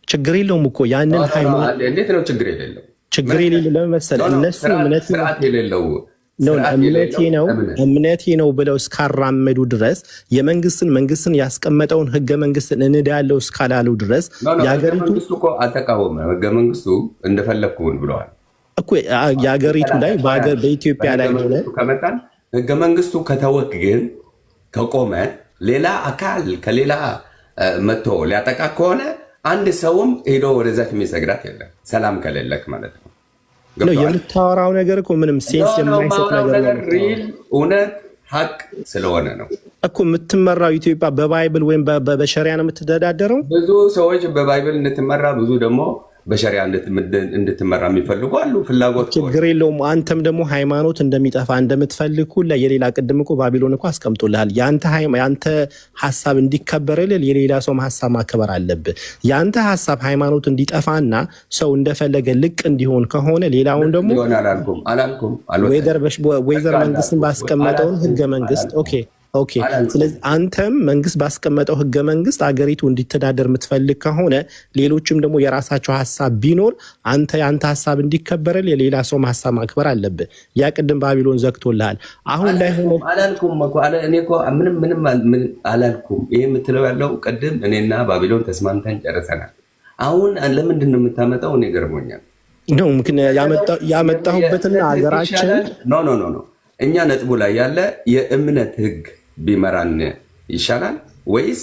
ችግር የለውም እኮ ያንን ሃይማኖት እንዴት ነው ችግር የሌለው? ችግር የሌለው ለመሰለህ እነሱ ስርዓት የሌለው እምነቴ ነው ብለው እስካራመዱ ድረስ መንግስትን ያስቀመጠውን ህገ መንግስትን እንዳለው እስካላሉ ድረስ የሀገሪቱ እኮ አልተቃወመ። ህገ መንግስቱ እንደፈለግኩን ብለዋል እኮ የሀገሪቱ ላይ በኢትዮጵያ ላይ ሆነ ከመጣን ህገ መንግስቱ ከተወክ ግን ከቆመ ሌላ አካል ከሌላ መጥቶ ሊያጠቃ ከሆነ አንድ ሰውም ሄዶ ወደዛች የሚሰግዳት የለም። ሰላም ከሌለክ ማለት ነው። የምታወራው ነገር እኮ ምንም ሴንስ የማይሰጥ ነገር ነው። ሪል እውነት ሀቅ ስለሆነ ነው እኮ የምትመራው ኢትዮጵያ በባይብል ወይም በሸሪያ ነው የምትተዳደረው። ብዙ ሰዎች በባይብል እንድትመራ፣ ብዙ ደግሞ በሸሪያ እንድትመራ የሚፈልጉ አሉ። ፍላጎት ችግር የለውም። አንተም ደግሞ ሃይማኖት እንደሚጠፋ እንደምትፈልግ ሁላ የሌላ ቅድም እኮ ባቢሎን እኮ አስቀምጦልሃል። የአንተ ሀሳብ እንዲከበርልህ የሌላ ሰውም ሀሳብ ማከበር አለብህ። የአንተ ሀሳብ ሃይማኖት እንዲጠፋና ሰው እንደፈለገ ልቅ እንዲሆን ከሆነ ሌላውን ደግሞ አላልኩም ወይዘር መንግስትን ባስቀመጠውን ህገ መንግስት ኦኬ። ስለዚህ አንተም መንግስት ባስቀመጠው ህገ መንግስት አገሪቱ እንዲተዳደር የምትፈልግ ከሆነ ሌሎችም ደግሞ የራሳቸው ሀሳብ ቢኖር የአንተ ሀሳብ እንዲከበረል የሌላ ሰው ሀሳብ ማክበር አለብህ። ያ ቅድም ባቢሎን ዘግቶልሃል። አሁን ላይ ሆኖ ምንም አላልኩም። ይሄ የምትለው ያለው ቅድም እኔና ባቢሎን ተስማምተን ጨርሰናል። አሁን ለምንድን ነው የምታመጣው? እኔ ገርሞኛል ነው ያመጣሁበትና ሀገራችን ኖ እኛ ነጥቡ ላይ ያለ የእምነት ህግ ቢመራን ይሻላል ወይስ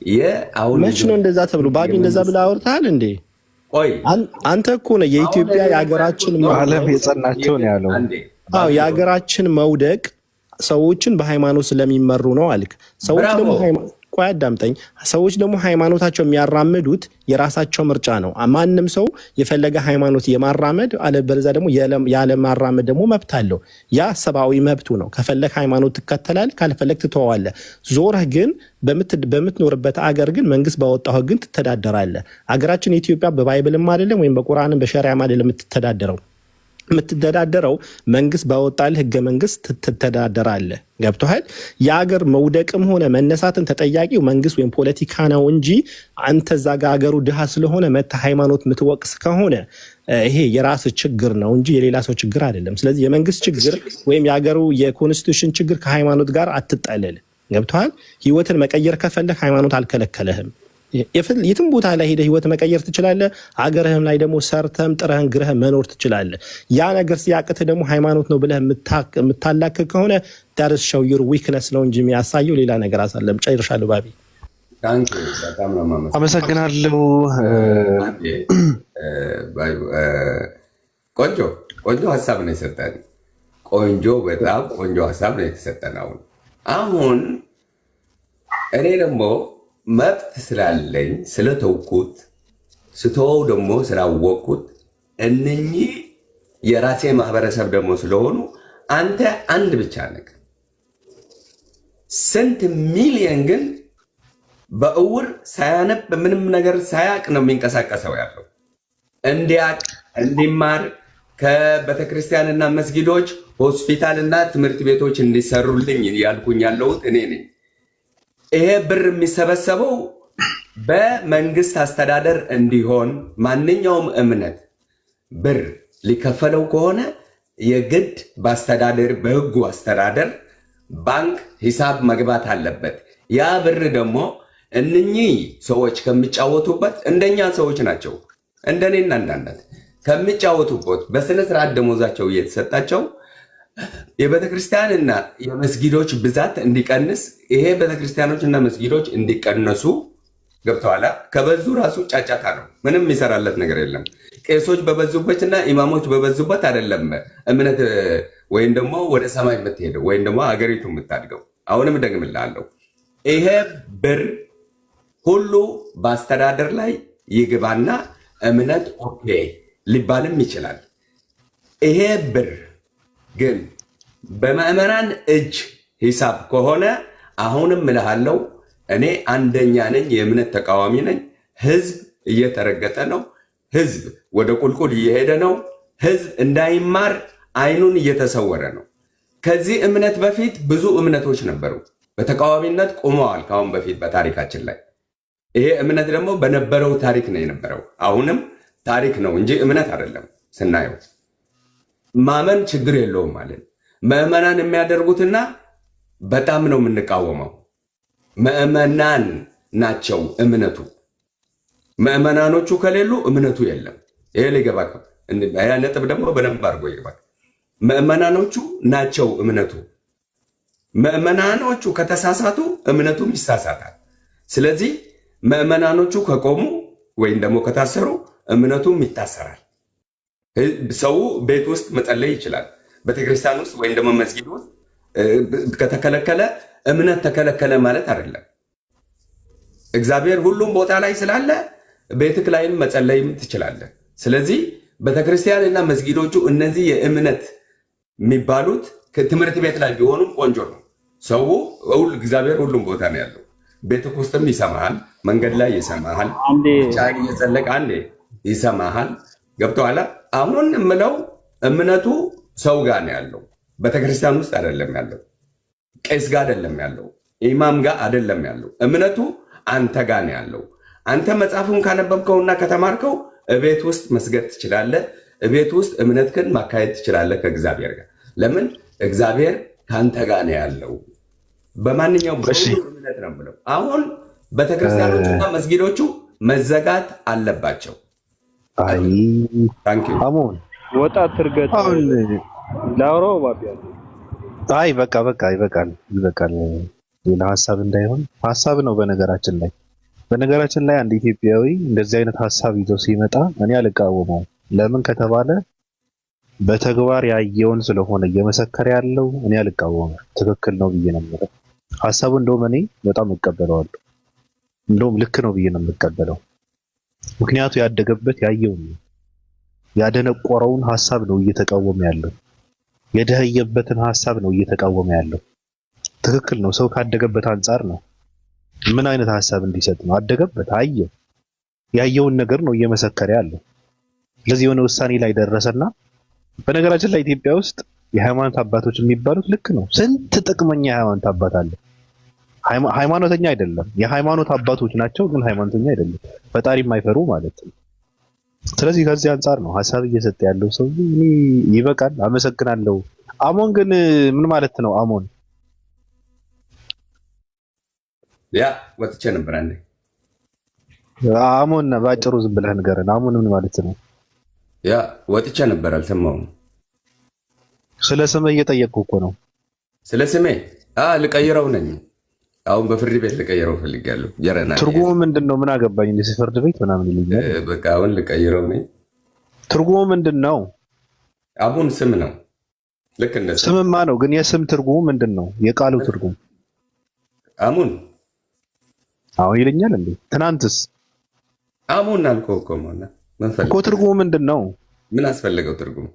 የአሁን መች ነው እንደዛ ተብሎ ባቢ እንደዛ ብላ አውርታል እንዴ? ቆይ አንተ እኮ ነው የኢትዮጵያ የሀገራችን ዓለም የጸናቸው ነው ያለው። የሀገራችን መውደቅ ሰዎችን በሃይማኖት ስለሚመሩ ነው አልክ። ሰዎች ደግሞ ቆይ አዳምጠኝ። ሰዎች ደግሞ ሃይማኖታቸው የሚያራምዱት የራሳቸው ምርጫ ነው። ማንም ሰው የፈለገ ሃይማኖት የማራመድ አለበለዚያ ደግሞ ያለማራመድ ደግሞ መብት አለው። ያ ሰብአዊ መብቱ ነው። ከፈለግ ሃይማኖት ትከተላለህ፣ ካልፈለግ ትተዋለህ። ዞረህ ግን በምትኖርበት አገር ግን መንግስት ባወጣው ህግን ትተዳደራለህ። አገራችን ኢትዮጵያ በባይብልም አይደለም ወይም በቁርአንም በሸሪዓም አይደለም የምትተዳደረው መንግስት ባወጣልህ ህገ መንግስት ትተዳደራለህ። ገብቶሃል? የአገር መውደቅም ሆነ መነሳትን ተጠያቂው መንግስት ወይም ፖለቲካ ነው እንጂ አንተ እዛ ጋ አገሩ ድሃ ስለሆነ መታ ሃይማኖት የምትወቅስ ከሆነ ይሄ የራስ ችግር ነው እንጂ የሌላ ሰው ችግር አይደለም። ስለዚህ የመንግስት ችግር ወይም የአገሩ የኮንስቲቱሽን ችግር ከሃይማኖት ጋር አትጠለል። ገብቶሃል? ህይወትን መቀየር ከፈለህ ሃይማኖት አልከለከለህም። የትም ቦታ ላይ ሄደህ ህይወት መቀየር ትችላለህ። አገርህም ላይ ደግሞ ሰርተም ጥረህን ግረህም መኖር ትችላለህ። ያ ነገር ሲያቅትህ ደግሞ ሃይማኖት ነው ብለህ የምታላክ ከሆነ ዳርስ ሾው ዩር ዊክነስ ነው እንጂ የሚያሳየው ሌላ ነገር አሳለም። ጨርሻለሁ ባቢ። አመሰግናለሁ። ቆንጆ ሀሳብ ነው የሰጠን። በጣም ቆንጆ ሀሳብ ነው የተሰጠን። አሁን እኔ ደግሞ መብት ስላለኝ ስለተውኩት ስተወው ደግሞ ስላወቅኩት እነኚህ የራሴ ማህበረሰብ ደግሞ ስለሆኑ አንተ አንድ ብቻ ነህ። ስንት ሚሊየን ግን በእውር ሳያነብ ምንም ነገር ሳያቅ ነው የሚንቀሳቀሰው ያለው። እንዲያቅ እንዲማር ከቤተክርስቲያንና መስጊዶች ሆስፒታልና ትምህርት ቤቶች እንዲሰሩልኝ ያልኩኝ ያለሁት እኔ ነኝ። ይሄ ብር የሚሰበሰበው በመንግስት አስተዳደር እንዲሆን ማንኛውም እምነት ብር ሊከፈለው ከሆነ የግድ በአስተዳደር በህጉ አስተዳደር ባንክ ሂሳብ መግባት አለበት። ያ ብር ደግሞ እነኚህ ሰዎች ከሚጫወቱበት እንደኛ ሰዎች ናቸው እንደኔና እንዳንዳት ከሚጫወቱበት በስነ ስርዓት ደሞዛቸው እየተሰጣቸው የቤተክርስቲያንና የመስጊዶች ብዛት እንዲቀንስ ይሄ ቤተክርስቲያኖችና መስጊዶች እንዲቀነሱ ገብተዋላ። ከበዙ ራሱ ጫጫታ ነው። ምንም የሚሰራለት ነገር የለም። ቄሶች በበዙበትና ኢማሞች በበዙበት አይደለም እምነት ወይም ደግሞ ወደ ሰማይ የምትሄደው ወይም ደግሞ ሀገሪቱ የምታድገው። አሁንም ደግምልሃለሁ፣ ይሄ ብር ሁሉ በአስተዳደር ላይ ይግባና እምነት ኦኬ ሊባልም ይችላል። ይሄ ብር ግን በምዕመናን እጅ ሂሳብ ከሆነ አሁንም እልሃለሁ እኔ አንደኛ ነኝ፣ የእምነት ተቃዋሚ ነኝ። ህዝብ እየተረገጠ ነው። ህዝብ ወደ ቁልቁል እየሄደ ነው። ህዝብ እንዳይማር አይኑን እየተሰወረ ነው። ከዚህ እምነት በፊት ብዙ እምነቶች ነበሩ፣ በተቃዋሚነት ቆመዋል። ካሁን በፊት በታሪካችን ላይ ይሄ እምነት ደግሞ በነበረው ታሪክ ነው የነበረው። አሁንም ታሪክ ነው እንጂ እምነት አይደለም። ስናየው ማመን ችግር የለውም ማለት ምዕመናን የሚያደርጉትና በጣም ነው የምንቃወመው። ምዕመናን ናቸው እምነቱ። ምዕመናኖቹ ከሌሉ እምነቱ የለም። ይሄ ሊገባ ያ ነጥብ ደግሞ በደንብ አድርጎ ይገባል። ምዕመናኖቹ ናቸው እምነቱ። ምዕመናኖቹ ከተሳሳቱ እምነቱም ይሳሳታል። ስለዚህ ምዕመናኖቹ ከቆሙ ወይም ደግሞ ከታሰሩ እምነቱም ይታሰራል። ሰው ቤት ውስጥ መጸለይ ይችላል። ቤተክርስቲያን ውስጥ ወይም ደግሞ መስጊድ ውስጥ ከተከለከለ እምነት ተከለከለ ማለት አይደለም። እግዚአብሔር ሁሉም ቦታ ላይ ስላለ ቤትክ ላይም መጸለይም ትችላለህ። ስለዚህ ቤተክርስቲያን እና መስጊዶቹ እነዚህ የእምነት የሚባሉት ትምህርት ቤት ላይ ቢሆኑም ቆንጆ ነው። ሰው እግዚአብሔር ሁሉም ቦታ ነው ያለው። ቤትክ ውስጥም ይሰማሃል፣ መንገድ ላይ ይሰማሃል፣ ቻን እየጸለቅ አንዴ ይሰማሃል። ገብቶሃል? አሁን የምለው እምነቱ ሰው ጋር ነው ያለው፣ ቤተክርስቲያን ውስጥ አይደለም ያለው፣ ቄስ ጋር አይደለም ያለው፣ ኢማም ጋር አይደለም ያለው። እምነቱ አንተ ጋር ነው ያለው። አንተ መጽሐፉን ካነበብከውና ከተማርከው እቤት ውስጥ መስገድ ትችላለህ። እቤት ውስጥ እምነትህን ማካሄድ ትችላለህ ከእግዚአብሔር ጋር። ለምን? እግዚአብሔር ከአንተ ጋር ነው ያለው። በማንኛውም እምነት ነው የምለው። አሁን ቤተክርስቲያኖቹና መስጊዶቹ መዘጋት አለባቸው። አሞን ወጣት ትርገት ላውራው ባቢያ አይ በቃ ይበቃል። ሌላ ሀሳብ እንዳይሆን ሀሳብ ነው። በነገራችን ላይ አንድ ኢትዮጵያዊ እንደዚህ አይነት ሀሳብ ይዞ ሲመጣ እኔ አልቃወመው። ለምን ከተባለ በተግባር ያየውን ስለሆነ እየመሰከረ ያለው እኔ አልቃወመው። ትክክል ነው ብዬ ነው የምለው። ሀሳቡ እንደውም እኔ በጣም እቀበለዋለሁ። እንደውም ልክ ነው ብዬ ነው የምቀበለው። ምክንያቱ ያደገበት ያየውን ነው። ያደነቆረውን ሀሳብ ነው እየተቃወመ ያለው። የደህየበትን ሀሳብ ነው እየተቃወመ ያለው። ትክክል ነው። ሰው ካደገበት አንጻር ነው። ምን አይነት ሀሳብ እንዲሰጥ ነው? አደገበት፣ አየው፣ ያየውን ነገር ነው እየመሰከረ ያለው። ስለዚህ የሆነ ውሳኔ ላይ ደረሰና በነገራችን ላይ ኢትዮጵያ ውስጥ የሃይማኖት አባቶች የሚባሉት ልክ ነው። ስንት ጥቅመኛ የሃይማኖት አባት አለ። ሃይማኖተኛ አይደለም፣ የሃይማኖት አባቶች ናቸው፣ ግን ሃይማኖተኛ አይደለም። ፈጣሪ የማይፈሩ ማለት ነው። ስለዚህ ከዚህ አንጻር ነው ሀሳብ እየሰጠ ያለው ሰው። እኔ ይበቃል፣ አመሰግናለሁ። አሞን ግን ምን ማለት ነው? ያ ወጥቼ ነበር አንዴ። አሞን ባጭሩ ዝም ብለህ ንገረን። አሞን ምን ማለት ነው? ያ ወጥቼ ነበር፣ አልሰማሁም። ስለ ስምህ እየጠየቅኩ እኮ ነው። ስለ ስሜ ልቀይረው ነኝ። አሁን በፍርድ ቤት ልቀይረው ፈልጋለሁ። ጀረና ትርጉሙ ምንድን ነው? ምን አገባኝ እንደ ፍርድ ቤት ምናምን ይልኛል። በቃ አሁን ልቀይረው ነኝ። ትርጉሙ ምንድን ነው? አሁን ስም ነው። ልክ እንደ ስምማ ነው፣ ግን የስም ትርጉሙ ምንድን ነው? የቃሉ ትርጉም አሙን አሁን ይልኛል እንዴ? ትናንትስ አሙን አልኩህ እኮ ማለት ምን ፈልገው እኮ። ትርጉሙ ምንድን ነው? ምን አስፈልገው? ትርጉሙ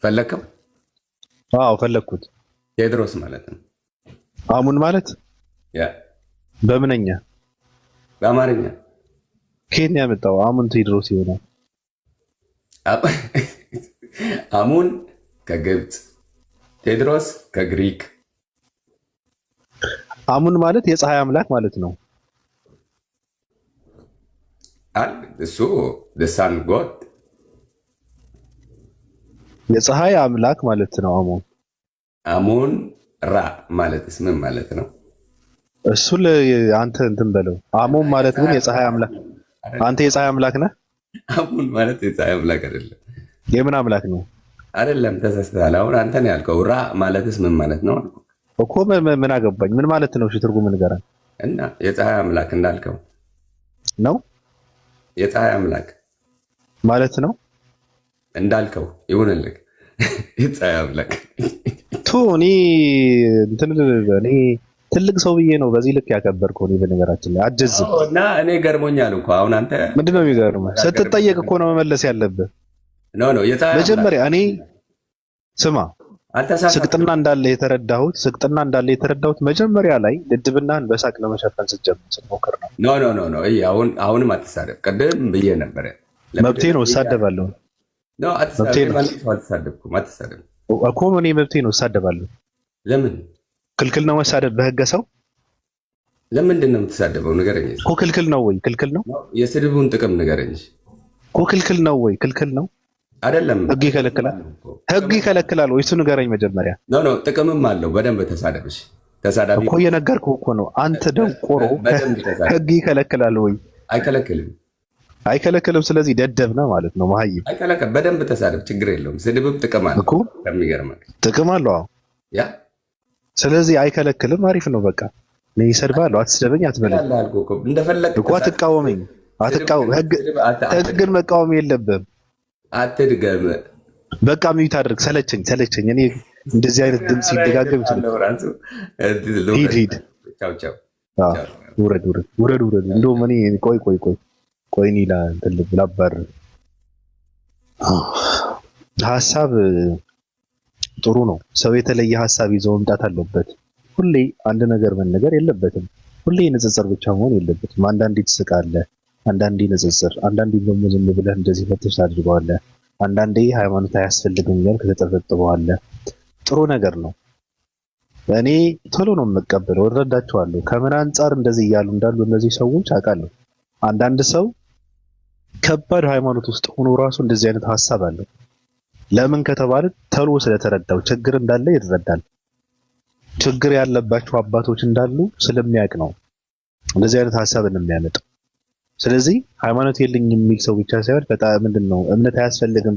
ፈለከው? አዎ ፈለኩት። ቴድሮስ ማለት ነው። አሙን ማለት ያ በምንኛ? በአማርኛ። ከየት ነው ያመጣው? አሙን ቴድሮስ ይሆናል። አሙን ከግብፅ፣ ቴድሮስ ከግሪክ። አሙን ማለት የፀሐይ አምላክ ማለት ነው። እሱ ደሳን ጎድ የፀሐይ አምላክ ማለት ነው። አሙን ራ ማለትስ ምን ማለት ነው? እሱ አንተ እንትን በለው። አሙን ማለት ግን የፀሐይ አምላክ። አንተ የፀሐይ አምላክ ነህ። አሙን ማለት የፀሐይ አምላክ አይደለም። የምን አምላክ ነው? አይደለም፣ ተሳስተሃል። አሁን አንተ ነው ያልከው። ራ ማለትስ ምን ማለት ነው እኮ። ምን አገባኝ? ምን ማለት ነው? እሺ ትርጉም ንገረን። እና የፀሐይ አምላክ እንዳልከው ነው። የፀሐይ አምላክ ማለት ነው እንዳልከው ይሁንልህ። የፀሐይ አምላክ እኔ ትልቅ ሰው ብዬ ነው በዚህ ልክ ያከበርከው። እኔ በነገራችን ላይ አጀዝም እና እኔ ገርሞኛል እኮ አሁን አንተ ምንድነው የሚገርመው? ስትጠየቅ እኮ ነው መመለስ ያለብህ። ኖ የፀሐይ መጀመሪያ እኔ ስማ ስቅጥና እንዳለ የተረዳሁት መጀመሪያ ላይ ድድብናን በሳቅ ለመሸፈን ስትሞክር ነው። ኖ አሁንም አትሳደብ። ቅድም ብዬ ነበረ መብቴ ነው እሳደባለሁ። አትሳደብ እኮ እኔ መብቴ ነው እሳደባለሁ። ለምን ክልክል ነው መሳደብ በህገ ሰው? ለምንድን ነው የምትሳደበው? ንገረኝ እኮ። ክልክል ነው ወይ? ክልክል ነው። የስድቡን ጥቅም ንገረኝ እኮ። ክልክል ነው ወይ? ክልክል ነው አይደለም። ህግ ይከለክላል። ህግ ይከለክላል ወይ? እሱ ንገረኝ መጀመሪያ። ኖ ጥቅምም አለው። በደንብ ተሳደብሽ። ተሳዳቢ እኮ እየነገርኩህ እኮ ነው። አንተ ደንቆሮ ህግ ይከለክላል ወይ? አይከለክልም። አይከለክልም። ስለዚህ ደደብ ነው ማለት ነው። መሀይም አይከለክልም። በደንብ ተሳደብ፣ ችግር የለውም። ስድብም ጥቅም አለው እኮ። ከሚገርምህ ጥቅም አለው። አዎ ያ ስለዚህ አይከለክልም። አሪፍ ነው። በቃ እኔ እሰድብሃለሁ፣ አትስደበኝ፣ አትበለኝ እኮ። አትቃወመኝ፣ አትቃወም። ህግን መቃወም የለብህም። አትድገም። በቃ ሚዩት አድርግ። ሰለቸኝ። እኔ እንደዚህ አይነት ድምፅ ሲደጋገም ሂድ። ውረድ። እንደውም እኔ ቆይ እኔ ላባር ሀሳብ ጥሩ ነው። ሰው የተለየ ሀሳብ ይዘው መምጣት አለበት። ሁሌ አንድ ነገር መነገር የለበትም። ሁሌ ንጽጽር ብቻ መሆን የለበትም። አንዳንዴ ትስቃለህ፣ አንዳንዴ ንጽጽር፣ አንዳንዴ ደግሞ ዝም ብለህ እንደዚህ ፈትሽ ታድርገዋለህ። አንዳንዴ ሃይማኖት አያስፈልግም እያልክ ተጠፈጥበዋለህ። ጥሩ ነገር ነው። እኔ ቶሎ ነው የምቀበለው፣ እረዳቸዋለሁ። ከምን አንጻር እንደዚህ እያሉ እንዳሉ እነዚህ ሰዎች አውቃለሁ። አንዳንድ ሰው ከባድ ሃይማኖት ውስጥ ሆኖ ራሱ እንደዚህ አይነት ሀሳብ አለው። ለምን ከተባለ ቶሎ ስለተረዳው ችግር እንዳለ ይረዳል። ችግር ያለባቸው አባቶች እንዳሉ ስለሚያውቅ ነው እንደዚህ አይነት ሀሳብን የሚያመጣው። ስለዚህ ሃይማኖት የለኝም የሚል ሰው ብቻ ሳይሆን በጣም ምንድነው እምነት አያስፈልግም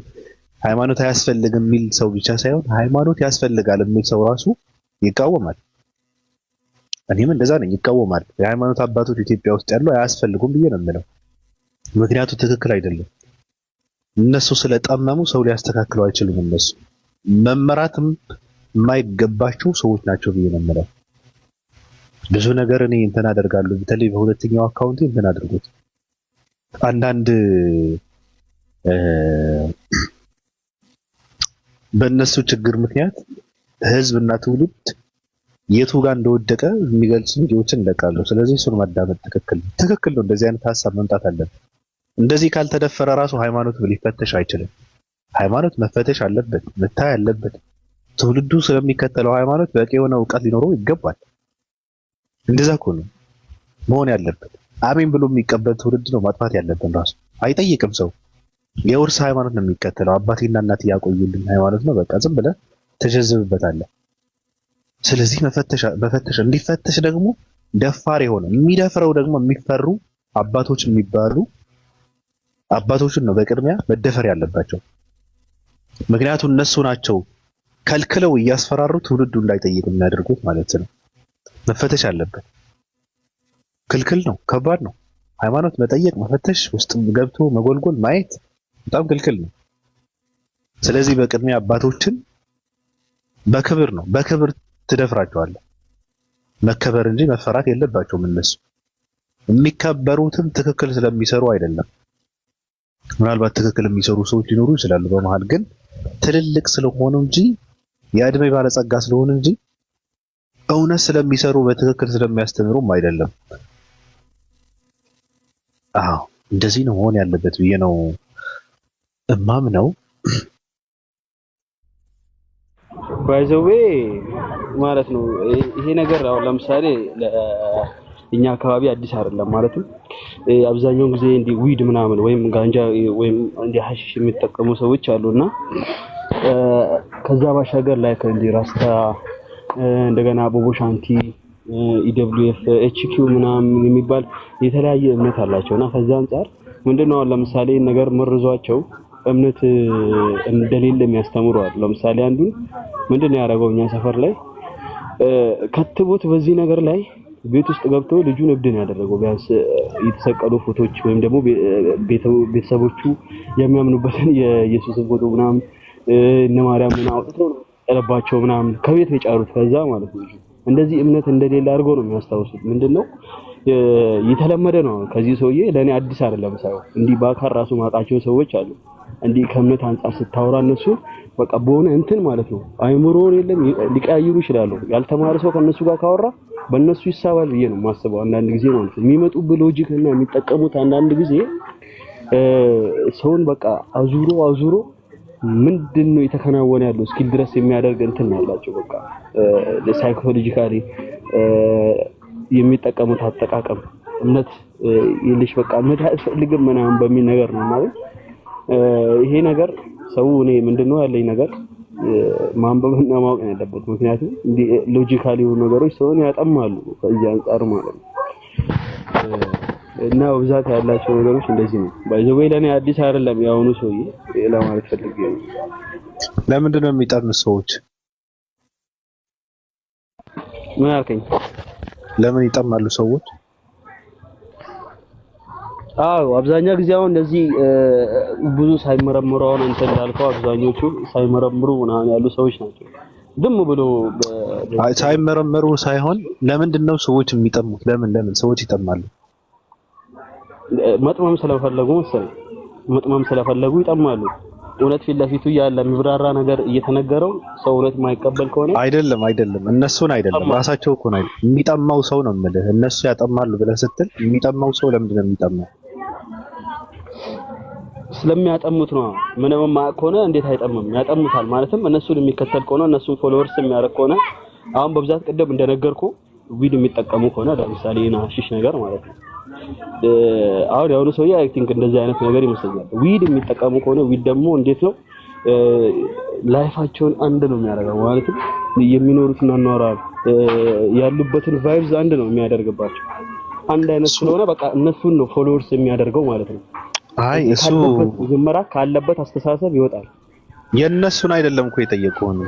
ሃይማኖት አያስፈልግም የሚል ሰው ብቻ ሳይሆን ሃይማኖት ያስፈልጋል የሚል ሰው ራሱ ይቃወማል። እኔም እንደዛ ነኝ፣ ይቃወማል። የሃይማኖት አባቶች ኢትዮጵያ ውስጥ ያሉ አያስፈልጉም ብዬ ነው የምለው። ምክንያቱም ትክክል አይደለም። እነሱ ስለጠመሙ ሰው ሊያስተካክለው አይችልም። እነሱ መመራትም የማይገባቸው ሰዎች ናቸው ብዬ ነው የምለው። ብዙ ነገር እኔ እንትን አደርጋለሁ። በተለይ በሁለተኛው አካውንቴ እንትን አድርጎት አንዳንድ በእነሱ ችግር ምክንያት ህዝብና ትውልድ የቱ ጋር እንደወደቀ የሚገልጹ ቪዲዮዎችን እንለቃለሁ። ስለዚህ እሱን ማዳመጥ ትክክል ነው። እንደዚህ አይነት ሀሳብ መምጣት አለበት። እንደዚህ ካልተደፈረ ራሱ ሃይማኖት ሊፈተሽ አይችልም። ሃይማኖት መፈተሽ አለበት፣ መታይ አለበት። ትውልዱ ስለሚከተለው ሃይማኖት በቂ የሆነ እውቀት ሊኖረው ይገባል። እንደዛ እኮ ነው መሆን ያለበት። አሜን ብሎ የሚቀበል ትውልድ ነው ማጥፋት ያለብን። ራሱ አይጠይቅም ሰው። የውርስ ሃይማኖት ነው የሚከተለው። አባቴና እናቴ ያቆዩልን ሃይማኖት ነው። በቃ ዝም ብለህ ተጀዝብበታለህ። ስለዚህ መፈተሽ እንዲፈተሽ ደግሞ ደፋር የሆነ የሚደፍረው ደግሞ የሚፈሩ አባቶች የሚባሉ አባቶችን ነው በቅድሚያ መደፈር ያለባቸው። ምክንያቱም እነሱ ናቸው ከልክለው እያስፈራሩ ትውልዱ እንዳይጠይቅ የሚያደርጉት ማለት ነው። መፈተሽ አለበት። ክልክል ነው፣ ከባድ ነው። ሃይማኖት መጠየቅ፣ መፈተሽ፣ ውስጥ ገብቶ መጎልጎል ማየት በጣም ክልክል ነው። ስለዚህ በቅድሚያ አባቶችን በክብር ትደፍራቸዋለህ። መከበር እንጂ መፈራት የለባቸውም። እነሱ የሚከበሩትም ትክክል ስለሚሰሩ አይደለም። ምናልባት ትክክል የሚሰሩ ሰዎች ሊኖሩ ይችላሉ በመሃል፣ ግን ትልልቅ ስለሆኑ እንጂ የእድሜ ባለጸጋ ስለሆኑ እንጂ እውነት ስለሚሰሩ በትክክል ስለሚያስተምሩም አይደለም። አዎ እንደዚህ ነው መሆን ያለበት ብዬ ነው እማምነው። ባይዘዌ ማለት ነው ይሄ ነገር አሁን ለምሳሌ እኛ አካባቢ አዲስ አይደለም ማለት ነው። አብዛኛውን ጊዜ እንዲ ዊድ ምናምን ወይም ጋንጃ ወይም እንዲ ሐሺሽ የሚጠቀሙ ሰዎች አሉና ከዛ ባሻገር ላይ ከእንዲ ራስታ እንደገና ቦቦ ሻንቲ ኢደብሊውኤፍ ኤችኪው ምናምን የሚባል የተለያየ እምነት አላቸውና ከዛ አንፃር ምንድነው ለምሳሌ ነገር መርዟቸው እምነት እንደሌለ የሚያስተምሩ አሉ። ለምሳሌ አንዱን ምንድነው ያደረገው እኛ ሰፈር ላይ ከትቦት በዚህ ነገር ላይ ቤት ውስጥ ገብቶ ልጁን እብድን ያደረገው። ቢያንስ የተሰቀሉ ፎቶዎች ወይም ደግሞ ቤተሰቦቹ የሚያምኑበትን የኢየሱስን ፎቶ ምናምን እነ ማርያም ምናምን አውጥተው ጠለባቸው ምናምን ከቤት የጫሩት ከዛ ማለት ነው። እንደዚህ እምነት እንደሌለ አድርገው ነው የሚያስታውሱት። ምንድነው የተለመደ ነው። ከዚህ ሰውዬ ለኔ አዲስ አይደለም ሳይሆን እንዲህ በአካል ራሱ ማውቃቸው ሰዎች አሉ። እንዲህ ከእምነት አንጻር ስታወራ እነሱ በቃ በሆነ እንትን ማለት ነው አይምሮን የለም ሊቀያይሩ ይችላሉ። ያልተማረ ሰው ከነሱ ጋር ካወራ በእነሱ ይሳባል ብዬ ነው የማስበው። አንዳንድ ጊዜ ማለት ነው የሚመጡበት ሎጂክ እና የሚጠቀሙት አንዳንድ ጊዜ ሰውን በቃ አዙሮ ምንድነው የተከናወነ ያለው እስኪል ድረስ የሚያደርግ እንትን ነው ያላቸው። በቃ ሳይኮሎጂካሊ የሚጠቀሙት አጠቃቀም እምነት የለሽ በቃ እምነት አይፈልግም ምናምን በሚል ነገር ነው ማለት። ይሄ ነገር ሰው እኔ ምንድነው ያለኝ ነገር ማንበብና ማወቅ ነው ያለበት። ምክንያቱም እንዲህ ሎጂካሊ የሆኑ ነገሮች ሰውን ያጠማሉ ከዚህ አንፃር ማለት ነው። እና በብዛት ያላቸው ነገሮች እንደዚህ ነው። ባይዘው ለኔ አዲስ አይደለም ያውኑ ሰውዬ ለማለት ፈልጌ ነው። ለምንድን ነው የሚጠምሱ ሰዎች? ምን አልከኝ? ለምን ይጠማሉ ሰዎች? አዎ አብዛኛው ጊዜ አሁን እንደዚህ ብዙ ሳይመረምሩ አሁን እንትን እንዳልከው አብዛኞቹ ሳይመረምሩ ምናምን ያሉ ሰዎች ናቸው። ዝም ብሎ ሳይመረምሩ ሳይሆን ለምንድን ነው ሰዎች የሚጠሙት? ለምን ሰዎች ይጠማሉ? መጥመም ስለፈለጉ መሰለኝ። መጥመም ስለፈለጉ ይጠማሉ። እውነት ፊት ለፊቱ ያለ የሚብራራ ነገር እየተነገረው ሰው እውነት የማይቀበል ከሆነ አይደለም እነሱን አይደለም ራሳቸው እኮ ነው የሚጠማው ሰው ነው የምልህ። እነሱ ያጠማሉ ብለህ ስትል የሚጠማው ሰው ለምንድን ነው የሚጠማው? ስለሚያጠሙት ነው። ምንም ማቅ ከሆነ እንዴት አይጠምም? ያጠሙታል ማለትም እነሱን የሚከተል ከሆነ እነሱን ፎሎወርስ የሚያደርግ ከሆነ አሁን በብዛት ቅድም እንደነገርኩ ዊድ የሚጠቀሙ ከሆነ ለምሳሌ ናሽሽ ነገር ማለት ነው። አሁን ያው ነው ሰውዬ አይ ቲንክ እንደዚህ አይነት ነገር ይመስለኛል። ዊድ የሚጠቀሙ ከሆነ ዊድ ደግሞ እንዴት ነው ላይፋቸውን አንድ ነው የሚያደርገው ማለትም የሚኖሩትን አኗኗር ያሉበትን ቫይብስ አንድ ነው የሚያደርግባቸው። አንድ አይነት ስለሆነ በቃ እነሱን ነው ፎሎወርስ የሚያደርገው ማለት ነው። አይ እሱ መጀመሪያ ካለበት አስተሳሰብ ይወጣል። የነሱን አይደለም እኮ የጠየቀው ነው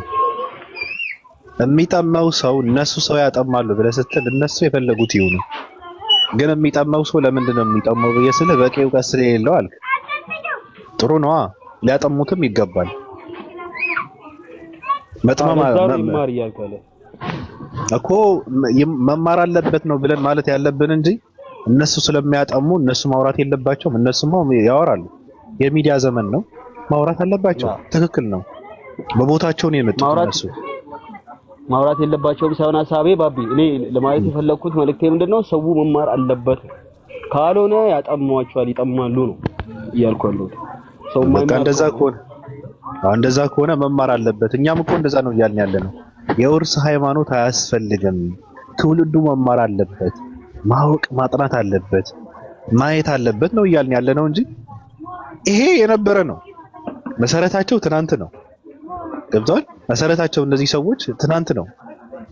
የሚጠማው ሰው። እነሱ ሰው ያጠማሉ ብለህ ስትል እነሱ የፈለጉት ይሁን፣ ግን የሚጠማው ሰው ለምንድን ነው የሚጠማው ብዬ ስልህ በቂ እውቀት ስለሌለው አልክ። ጥሩ ነዋ፣ ሊያጠሙትም ይገባል። መጥማማ መማር እያልከለ እኮ መማር አለበት ነው ብለን ማለት ያለብን እንጂ እነሱ ስለሚያጠሙ እነሱ ማውራት የለባቸውም። እነሱማ ያወራሉ። የሚዲያ ዘመን ነው፣ ማውራት አለባቸው። ትክክል ነው። በቦታቸው ነው የመጡት እነሱ ማውራት የለባቸውም ሳይሆን ሐሳቤ ባቢ እኔ ለማለት የፈለኩት መልእክቴ ምንድነው ሰው መማር አለበት፣ ካልሆነ ያጠሟቸዋል፣ ይጠማሉ ነው እያልኩ ሰው ማይማር እንደዛ ከሆነ መማር አለበት። እኛም እኮ እንደዛ ነው እያልን ያለነው። የውርስ ሃይማኖት አያስፈልግም፣ ትውልዱ መማር አለበት፣ ማወቅ ማጥናት አለበት፣ ማየት አለበት ነው እያልን ያለነው እንጂ ይሄ የነበረ ነው። መሰረታቸው ትናንት ነው። ገብቷል? መሰረታቸው እነዚህ ሰዎች ትናንት ነው።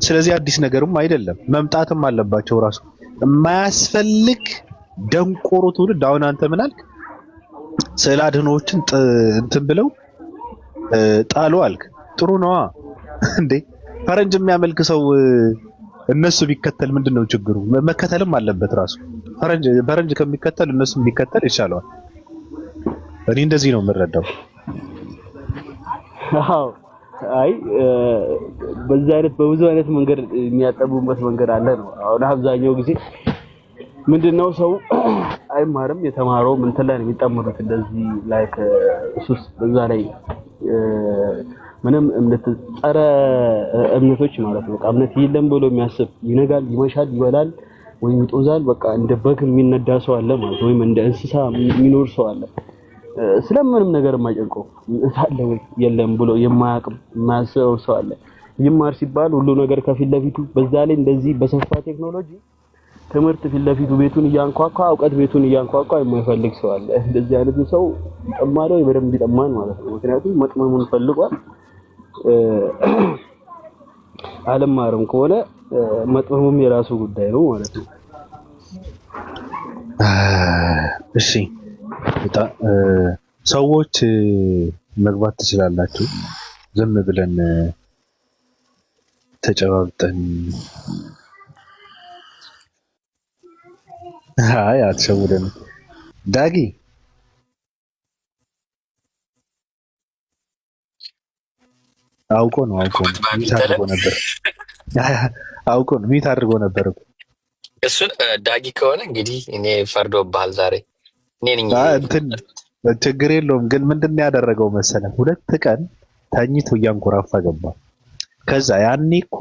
ስለዚህ አዲስ ነገርም አይደለም፣ መምጣትም አለባቸው። ራሱ የማያስፈልግ ደንቆሮ ትውልድ። አሁን አንተ ምን አልክ? ስዕል አድኖዎችን እንትን ብለው ጣሉ አልክ። ጥሩ ነዋ እንዴ! ፈረንጅ የሚያመልክ ሰው እነሱ ቢከተል ምንድነው ችግሩ? መከተልም አለበት ራሱ። ፈረንጅ ከሚከተል እነሱ ቢከተል ይሻለዋል። እኔ እንደዚህ ነው የምረዳው። አዎ አይ በዛ አይነት በብዙ አይነት መንገድ የሚያጠቡበት መንገድ አለ ነው። አሁን አብዛኛው ጊዜ ምንድነው ሰው አይማርም፣ የተማረው ምን ላይ ነው የሚጠመዱት እንደዚህ ላይክ ሱስ በዛ ላይ ምንም እምነት ጸረ እምነቶች ማለት ነው። እምነት የለም ብሎ የሚያስብ ይነጋል፣ ይመሻል፣ ይበላል ወይም ይጦዛል። በቃ እንደ በግ የሚነዳ ሰው አለ ማለት ወይም እንደ እንስሳ የሚኖር ሰው አለ። ስለምንም ነገር የማይጨንቀው አለ ወይ የለም ብሎ የማያስበው ሰው አለ። ይማር ሲባል ሁሉ ነገር ከፊት ለፊቱ፣ በዛ ላይ እንደዚህ በሰፋ ቴክኖሎጂ ትምህርት ፊት ለፊቱ ቤቱን እያንኳኳ እውቀት ቤቱን እያንኳኳ የማይፈልግ ሰው አለ። እንደዚህ አይነቱ ሰው ይጠማለው በደንብ ይጠማን ማለት ነው። ምክንያቱም መጥመሙን ፈልጓል። አለማረም ከሆነ መጥመሙም የራሱ ጉዳይ ነው ማለት ነው። እሺ ሰዎች መግባት ትችላላችሁ። ዝም ብለን ተጨባብጠን አይ አትሸውደን ዳጊ። አውቆ ነው ሚት አድርጎ ነበር። እሱን ዳጊ ከሆነ እንግዲህ እኔ ፈርዶብሃል ዛሬ። እኔ ነኝ እንትን ችግር የለውም ግን ምንድን ነው ያደረገው መሰለህ? 2 ቀን ተኝቶ እያንኮራፋ ገባ። ከዛ ያኔ እኮ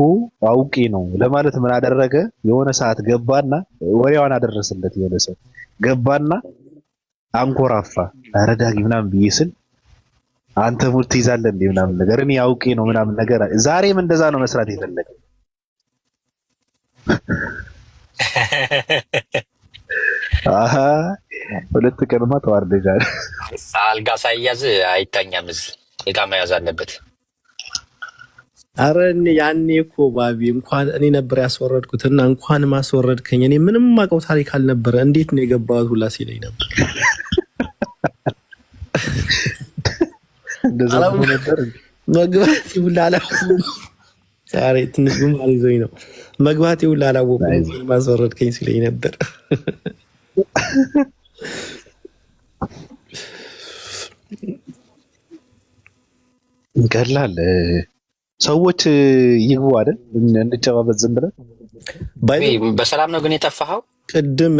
አውቄ ነው ለማለት ምን አደረገ? የሆነ ሰዓት ገባና ወሬዋን አደረሰለት። የሆነ ሰው ገባና አንኮራፋ። ኧረ ዳጊ ምናምን ብዬ ስል አንተ ሙድ ትይዛለህ እንዴ ምናምን ነገር እኔ አውቄ ነው ምናምን ነገር። ዛሬም እንደዛ ነው መስራት የፈለገ። አሃ 2 ቀንማ ተዋርደሻል። አልጋ ሳይያዝ አይታኛም። እዚህ እቃ መያዝ አለበት። አረ ያኔ እኮ ባቢ እንኳን እኔ ነበር ያስወረድኩትና እንኳን ማስወረድከኝ። እኔ ምንም ማውቀው ታሪክ አልነበረ። እንዴት ነው የገባሁት ሁላ ሲለኝ ነበር። እንደዛ ነበር መግባት ሁላ አላወኩም። ዛሬ ትንሽ ጉንፋን ይዞኝ ነው መግባት ሁላ አላወኩም። ማስወረድከኝ ሲለኝ ነበር። ይቀላል። ሰዎች ይግቡ አይደል? እንጨባበጥ ዝም ብለን። በሰላም ነው ግን የጠፋኸው? ቅድም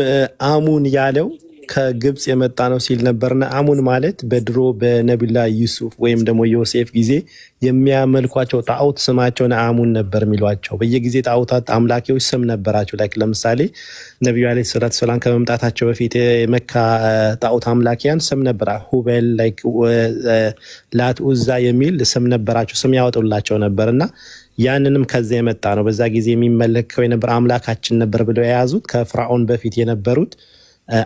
አሙን ያለው ከግብፅ የመጣ ነው ሲል ነበርና አሙን ማለት በድሮ በነቢላ ዩሱፍ ወይም ደግሞ ዮሴፍ ጊዜ የሚያመልኳቸው ጣዖት ስማቸውን አሙን ነበር የሚሏቸው። በየጊዜ ጣዖታት አምላኪዎች ስም ነበራቸው። ላይክ ለምሳሌ ነቢዩ ዓለይሂ ሰላቱ ሰላም ከመምጣታቸው በፊት የመካ ጣዖት አምላኪያን ስም ነበር። ሁበል፣ ላይክ ላት፣ ኡዛ የሚል ስም ነበራቸው። ስም ያወጡላቸው ነበርና ያንንም ከዚያ የመጣ ነው። በዛ ጊዜ የሚመለከው የነበር አምላካችን ነበር ብለው የያዙት ከፍርዓውን በፊት የነበሩት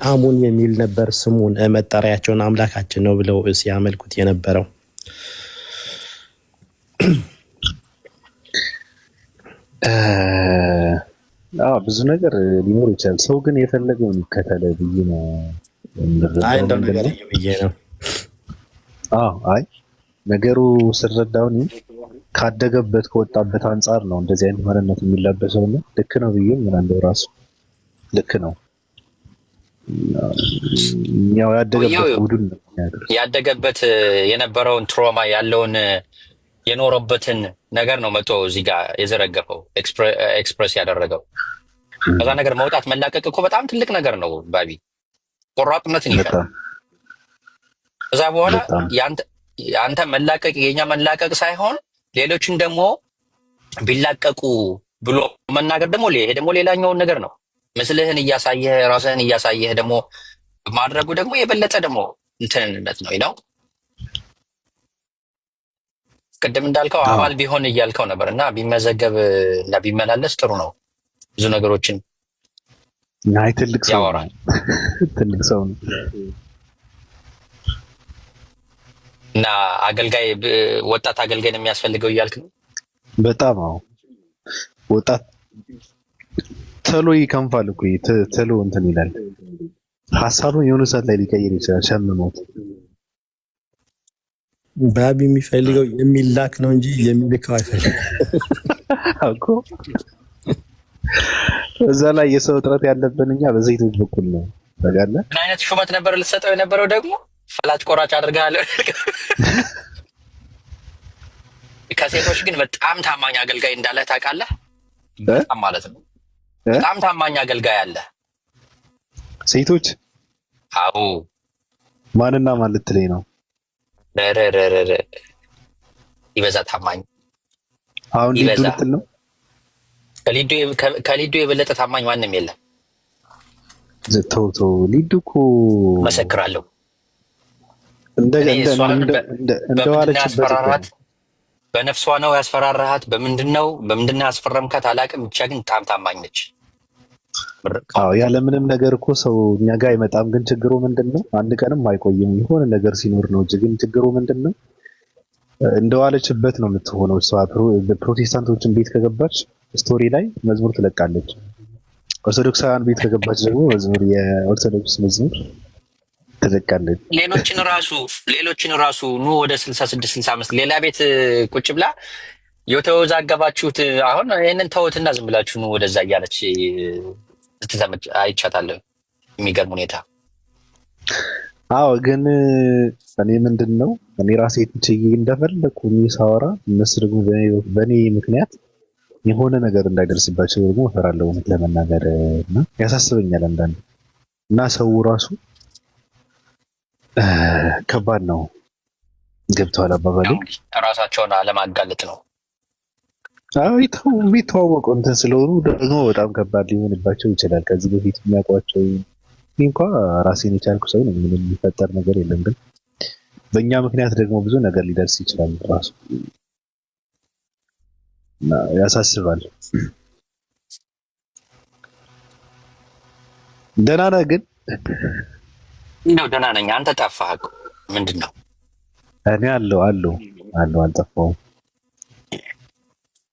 አሙን የሚል ነበር ስሙን መጠሪያቸውን አምላካችን ነው ብለው ሲያመልኩት የነበረው። ብዙ ነገር ሊኖር ይችላል። ሰው ግን የፈለገውን ይከተለ ብዬ ነው። አይ እንደው ነገር ብዬ ነው። አይ ነገሩ ስረዳውን ካደገበት ከወጣበት አንጻር ነው እንደዚህ አይነት ማንነት የሚለበሰው ነው። ልክ ነው ብዬ ምን አንደው ራሱ ልክ ነው። ያው ያደገበት የነበረውን ትሮማ ያለውን የኖረበትን ነገር ነው መጥቶ እዚህ ጋር የዘረገፈው ኤክስፕረስ ያደረገው። ከዛ ነገር መውጣት መላቀቅ እኮ በጣም ትልቅ ነገር ነው ባቢ። ቆራጥነትን ይፈታል። ከዛ በኋላ ያንተ መላቀቅ የኛ መላቀቅ ሳይሆን ሌሎችን ደግሞ ቢላቀቁ ብሎ መናገር ደግሞ ይሄ ደግሞ ሌላኛውን ነገር ነው። ምስልህን እያሳየህ ራስህን እያሳየህ ደግሞ ማድረጉ ደግሞ የበለጠ ደግሞ እንትንነት ነው ነው። ቅድም እንዳልከው አባል ቢሆን እያልከው ነበር እና ቢመዘገብ እና ቢመላለስ ጥሩ ነው። ብዙ ነገሮችን ናይ ትልቅ ሰው ያወራል። ትልቅ ሰው ነው እና አገልጋይ ወጣት አገልጋይ ነው የሚያስፈልገው እያልክ ነው። በጣም አዎ ወጣት ተሎ ይከንፋል እኮ ተሎ እንትን ይላል። ሐሳቡን የሆነ ሰዓት ላይ ሊቀይር ይችላል። ሸምሞት ባቢ የሚፈልገው የሚላክ ነው እንጂ የሚልከው አይፈልግም እኮ። እዛ ላይ የሰው እጥረት ያለብን እኛ በዘይቶች በኩል ነው። ታውቃለህ ምን አይነት ሹመት ነበር ልትሰጠው የነበረው? ደግሞ ፈላጭ ቆራጭ አድርጋለሁ። ከሴቶች ግን በጣም ታማኝ አገልጋይ እንዳለ ታውቃለህ? በጣም ማለት ነው በጣም ታማኝ አገልጋይ አለ። ሴቶች? አዎ። ማንና ማን ልትለኝ ነው? ይበዛ ታማኝ። አሁን ሊዱ ልትል ነው? ከሊዱ የበለጠ ታማኝ ማንም የለም። ተው ሊዱ እኮ መሰክራለሁ። እንደዋለችበት በነፍሷ ነው ያስፈራራሃት? በምንድነው ያስፈረምካት አላውቅም። ብቻ ግን በጣም ታማኝ ነች። አዎ ያለምንም ነገር እኮ ሰው እኛ ጋር አይመጣም። ግን ችግሩ ምንድነው? አንድ ቀንም አይቆይም። የሆነ ነገር ሲኖር ነው እንጂ። ግን ችግሩ ምንድነው? እንደዋለችበት ነው የምትሆነው። እሷ ፕሮቴስታንቶችን ቤት ከገባች ስቶሪ ላይ መዝሙር ትለቃለች። ኦርቶዶክሳውያን ቤት ከገባች ደግሞ መዝሙር የኦርቶዶክስ መዝሙር ትለቃለች። ሌሎችን ራሱ ኑ ወደ 66 65 ሌላ ቤት ቁጭ ብላ የተወዛገባችሁት አሁን ይሄንን ተውትና ዝም ብላችሁ ኑ ወደዛ እያለች ስትዘምት አይቻታለሁ። የሚገርም ሁኔታ። አዎ ግን እኔ ምንድነው እኔ ራሴ ትችይ እንደፈለኩ ሳወራ እነሱ ደግሞ በእኔ ምክንያት የሆነ ነገር እንዳይደርስባቸው ደግሞ እፈራለሁ እውነት ለመናገር እና ያሳስበኛል አንዳንድ እና ሰው ራሱ ከባድ ነው። ገብተዋል አባባሌ ራሳቸውን አለማጋለጥ ነው። የሚተዋወቁ እንትን ስለሆኑ ደግሞ በጣም ከባድ ሊሆንባቸው ይችላል። ከዚህ በፊት የሚያውቋቸው እንኳ ራሴን የቻልኩ ሰው ነው፣ ምንም የሚፈጠር ነገር የለም። ግን በእኛ ምክንያት ደግሞ ብዙ ነገር ሊደርስ ይችላል ራሱ ያሳስባል። ደህና ነህ ግን? እንደው ደህና ነኝ። አንተ ጠፋህ እኮ ምንድን ነው? እኔ አለሁ አልጠፋሁም።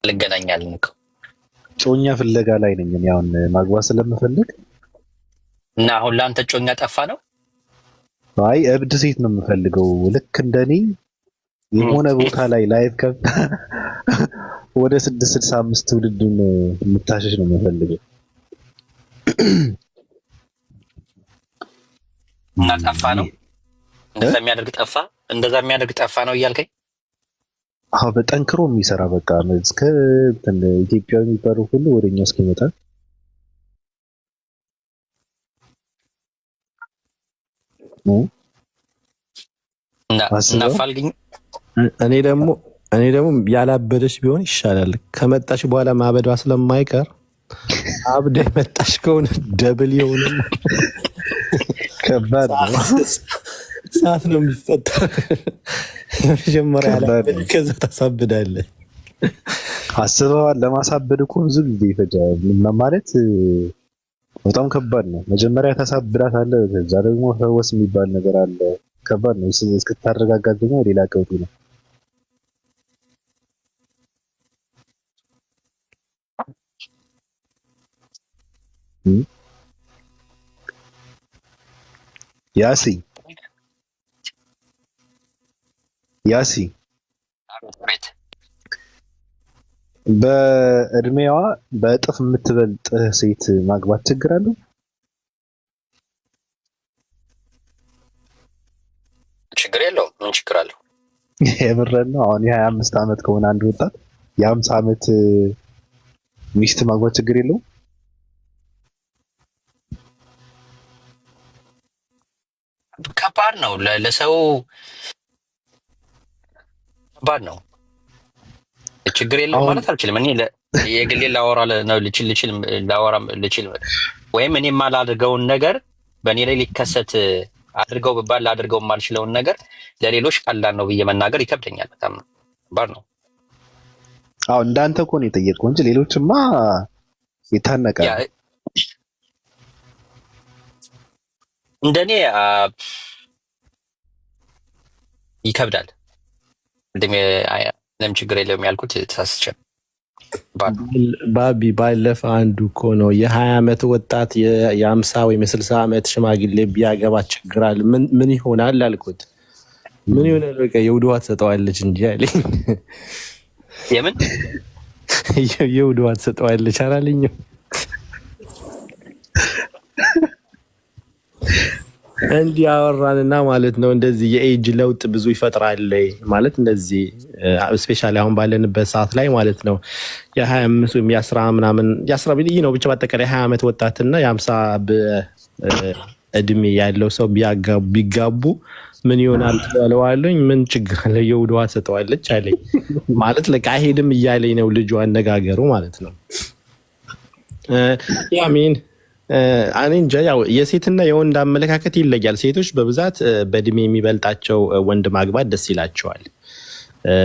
እንገናኛለን እኮ ጮኛ ፍለጋ ላይ ነኝ እኔ አሁን ማግባት ስለምፈልግ እና አሁን ለአንተ ጮኛ ጠፋ ነው? አይ እብድ ሴት ነው የምፈልገው ልክ እንደኔ የሆነ ቦታ ላይ ላይቭ ከብታ ወደ 665 ትውልድን የምታሸሽ ነው የምፈልገው። እና ጠፋ ነው እንደዛ የሚያደርግ ጠፋ ነው እያልከኝ? አዎ በጠንክሮ የሚሰራ በቃ እስከ ኢትዮጵያዊ የሚባሉ ሁሉ ወደኛ እስኪመጣ እናፋልግኝ። እኔ ደግሞ ያላበደች ቢሆን ይሻላል። ከመጣች በኋላ ማበዷ ስለማይቀር አብዳ መጣች ከሆነ ደብል የሆነ ከባድ ነው። ሰዓት ነው የሚፈጠር። መጀመሪያ ያላበደ ከዛ ታሳብዳለህ። አስበዋል። ለማሳበድ እኮ ብዙ ጊዜ ይፈጃል ማለት በጣም ከባድ ነው። መጀመሪያ ታሳብዳታለህ፣ ከዛ ደግሞ ፈወስ የሚባል ነገር አለ። ከባድ ነው። እስክታረጋጋት ደግሞ ሌላ ቀውጢ ነው። ያሲ በእድሜዋ በእጥፍ የምትበልጥ ሴት ማግባት ችግር አለው? ችግር የለውም። ምን ችግር አለው? የምረን ነው። አሁን የ25 ዓመት ከሆነ አንድ ወጣት የ50 ዓመት ሚስት ማግባት ችግር የለውም? ከባድ ነው። ለሰው ከባድ ነው። ችግር የለውም ማለት አልችልም። እኔ የግሌ ላወራ ልችል ወይም እኔ የማላደርገውን ነገር በእኔ ላይ ሊከሰት አድርገው ብባል ላደርገው የማልችለውን ነገር ለሌሎች ቀላል ነው ብዬ መናገር ይከብደኛል። በጣም ከባድ ነው። አዎ እንዳንተ እኮ ነው የጠየቅኩህ እንጂ ሌሎችማ ይታነቃል። እንደኔ ይከብዳል። ለምን ችግር የለውም ያልኩት ተሳስቼ ባቢ ባለፈ አንዱ እኮ ነው የ20 ዓመት ወጣት የ50 ወይም የ60 ዓመት ሽማግሌ ቢያገባ ችግራል ምን ይሆናል አልኩት። ምን ይሆናል በቃ የውድዋ ትሰጠዋለች እንጂ አለኝ። የምን የውድዋ ትሰጠዋለች አላለኝም። እንዲህ አወራንና ማለት ነው እንደዚህ የኤጅ ለውጥ ብዙ ይፈጥራል ማለት እንደዚህ ስፔሻሊ አሁን ባለንበት ሰዓት ላይ ማለት ነው የ25 ወይም የ10 ምናምን የ10 ብልይ ነው ብቻ በአጠቃላይ 20 ዓመት ወጣትና የ50 እድሜ ያለው ሰው ቢጋቡ ምን ይሆናል ትለዋለኝ። ምን ችግር አለ የውድዋ ትሰጠዋለች አለኝ። ማለት ለቃ አይሄድም እያለኝ ነው ልጁ አነጋገሩ ማለት ነው። ያሚን እኔ እንጃ ያው የሴትና የወንድ አመለካከት ይለያል። ሴቶች በብዛት በእድሜ የሚበልጣቸው ወንድ ማግባት ደስ ይላቸዋል።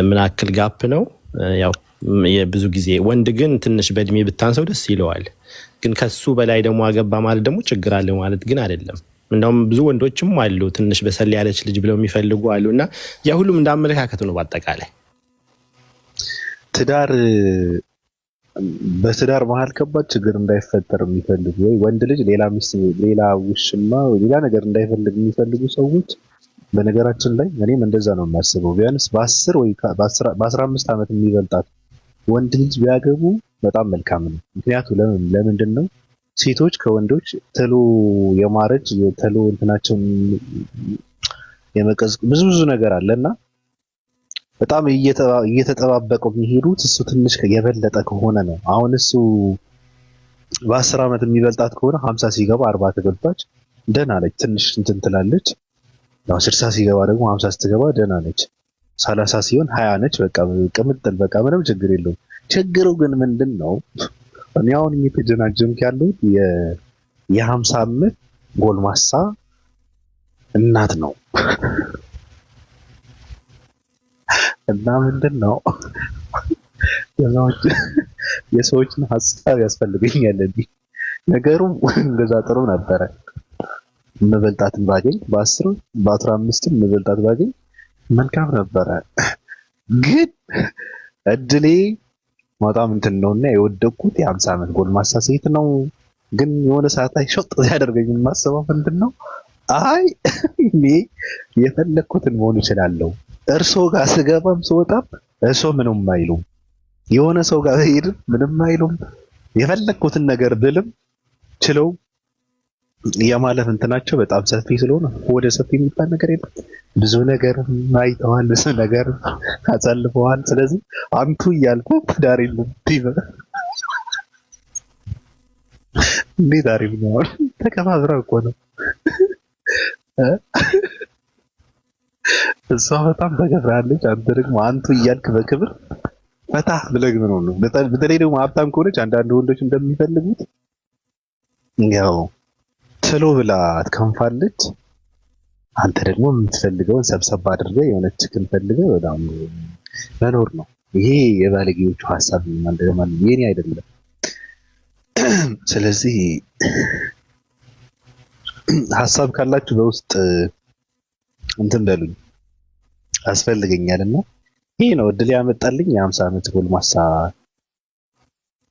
ምን አክል ጋፕ ነው ያው ብዙ ጊዜ ወንድ ግን ትንሽ በእድሜ ብታንሰው ደስ ይለዋል። ግን ከሱ በላይ ደግሞ አገባ ማለት ደግሞ ችግር አለ ማለት ግን አይደለም። እንደውም ብዙ ወንዶችም አሉ ትንሽ በሰል ያለች ልጅ ብለው የሚፈልጉ አሉና ያ ሁሉም እንዳመለካከቱ ነው። በአጠቃላይ በትዳር መሀል ከባድ ችግር እንዳይፈጠር የሚፈልጉ ወይ ወንድ ልጅ ሌላ ሚስት፣ ሌላ ውሽማ፣ ሌላ ነገር እንዳይፈልግ የሚፈልጉ ሰዎች በነገራችን ላይ እኔም እንደዛ ነው የማስበው። ቢያንስ በ10 ወይ በ15 ዓመት የሚበልጣት ወንድ ልጅ ቢያገቡ በጣም መልካም ነው። ምክንያቱም ለምንድን ነው ሴቶች ከወንዶች ተሎ የማረጅ ተሎ እንትናቸውን የመቀዝ ብዙ ነገር አለና በጣም እየተጠባበቁ የሚሄዱት እሱ ትንሽ የበለጠ ከሆነ ነው። አሁን እሱ በ10 ዓመት የሚበልጣት ከሆነ 50 ሲገባ 40 ከገባች ደህና ነች፣ ትንሽ እንትን ትላለች። ያው 60 ሲገባ ደግሞ 50 ስትገባ ደህና ነች። 30 ሲሆን 20 ነች። በቃ ቅምጥል፣ በቃ ምንም ችግር የለውም። ችግሩ ግን ምንድን ነው? እኔ አሁን እየተጀናጀንኩ ያለሁት የ50 ዓመት ጎልማሳ እናት ነው። እና ምንድን ነው የሰዎችን ሀሳብ ያስፈልገኛል። ነገሩ እንደዛ ጥሩ ነበረ። መበልጣትን ባገኝ በ10 በ15 መበልጣት ባገኝ መልካም ነበረ። ግን እድሌ በጣም እንትን ነውና የወደኩት የ50 ዓመት ጎልማሳ ሴት ነው። ግን የሆነ ሰዓት ላይ ሾጥ ያደርገኝ የማስበው ምንድን ነው? አይ እኔ የፈለኩትን መሆን እችላለሁ። እርሶ ጋር ስገባም ስወጣም እርሶ ምንም አይሉም። የሆነ ሰው ጋር ሄድም ምንም አይሉም። የፈለኩትን ነገር ብልም ችለው የማለፍ እንትናቸው በጣም ሰፊ ስለሆነ ወደ ሰፊ የሚባል ነገር የለም። ብዙ ነገር አይተዋል፣ ብዙ ነገር አሳልፈዋል። ስለዚህ አንቱ እያልኩ ዳር የለም ቢበ እንዴት አሪፍ ነው። ተከባብራ እኮ ነው። እሷ በጣም ተከብራለች። አንተ ደግሞ አንቱ እያልክ በክብር ፈታ ብለህ ነው። በተለይ ደግሞ ሀብታም ከሆነች አንዳንድ ወንዶች እንደሚፈልጉት ያው ትሎ ብላ ትከንፋለች። አንተ ደግሞ የምትፈልገውን ሰብሰብ አድርገህ የሆነች ችክን ፈልገህ በጣም መኖር ነው። ይሄ የባለጌዎቹ ሀሳብ ነው፣ የኔ አይደለም። ስለዚህ ሀሳብ ካላችሁ በውስጥ እንትን በሉኝ፣ ያስፈልገኛልና ይሄ ነው እድል ያመጣልኝ። የ50 ዓመት ጎልማሳ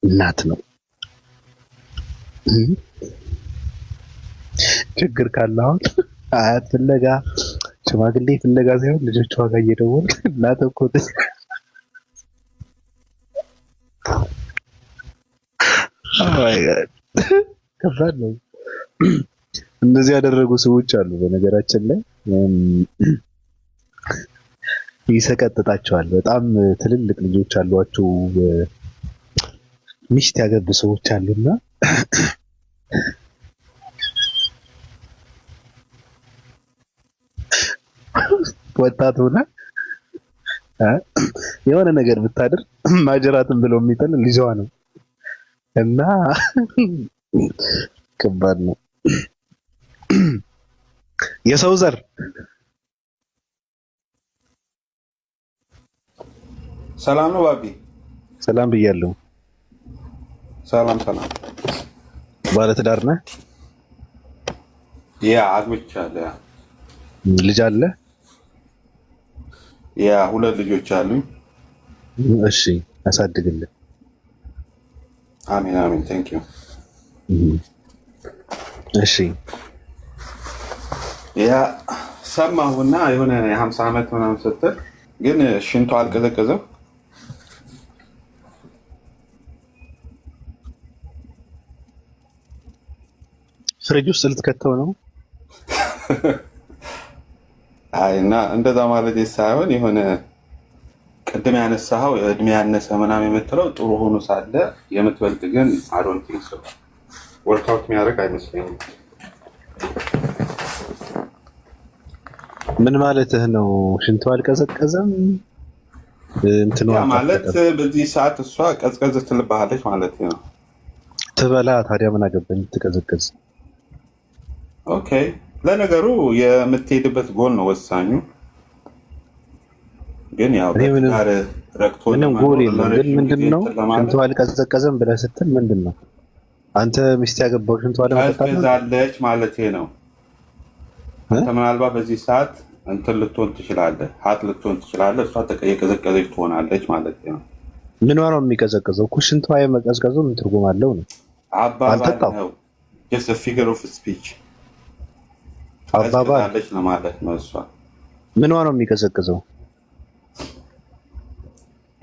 እናት ነው። ችግር ካለ አሁን አያት ፍለጋ ሽማግሌ ፍለጋ ሳይሆን ልጆቿ ጋር እየደወልክ እናት እኮ ከባድ ነው። እንደዚህ ያደረጉ ሰዎች አሉ። በነገራችን ላይ ይሰቀጥጣቸዋል። በጣም ትልልቅ ልጆች አሏቸው፣ ሚስት ያገቡ ሰዎች አሉና ወጣት ሆነ የሆነ ነገር ብታደርግ ማጀራትን ብለው የሚጠል ልጇ ነው እና ከባድ ነው። የሰው ዘር ሰላም ነው ባቢ። ሰላም ብያለሁ። ሰላም። ባለ ትዳር ነህ? ያ አግብቻለሁ። ልጅ አለ? ያ 2 ልጆች አሉኝ። እሺ አሳድግልህ። አሜን አሜን። ቴንክ ዩ። እሺ ያ ሰማሁና የሆነ የ50 ዓመት ምናምን ስትል ግን ሽንቷ አልቀዘቀዘም። ፍሪጅ ውስጥ ልትከተው ነው? አይ እና እንደዛ ማለት ሳይሆን የሆነ ቅድም ያነሳኸው እድሜ ያነሰ ምናምን የምትለው ጥሩ ሆኖ ሳለ የምትበልጥ ግን አዶንት ቲንክ ሶ ወርክአውት የሚያደርግ አይመስለኝም። ምን ማለትህ ነው? ሽንቷ አልቀዘቀዘም እንትኑ ማለት በዚህ ሰዓት እሷ ቀዝቀዝ ትልብሃለች ማለት ነው። ትበላ ታዲያ ምን አገባኝ ትቀዘቀዝ። ኦኬ ለነገሩ የምትሄድበት ጎን ነው ወሳኙ። ግን ያው በትዳር ረክቶ ምንም ጎል የለም። ግን ምንድነው ሽንቷ አልቀዘቀዘም ብለህ ስትል ምንድነው? አንተ ሚስት ያገባው ሽንቷ አልቀዘቀዛለች ማለት ነው። አንተ ምናልባት በዚህ ሰዓት እንትን ልትሆን ትችላለህ፣ ሀጥ ልትሆን ትችላለህ። እሷ የቀዘቀዘች ትሆናለች ማለት ነው። ምኗ ነው የሚቀዘቅዘው? እኮ ሽንቷ የመቀዝቀዙ ምን ትርጉም አለው ነው? አባባል ነው። just a figure of speech ቀዝቅዛለች ለማለት ነው። እሷ ምኗ ነው የሚቀዘቅዘው?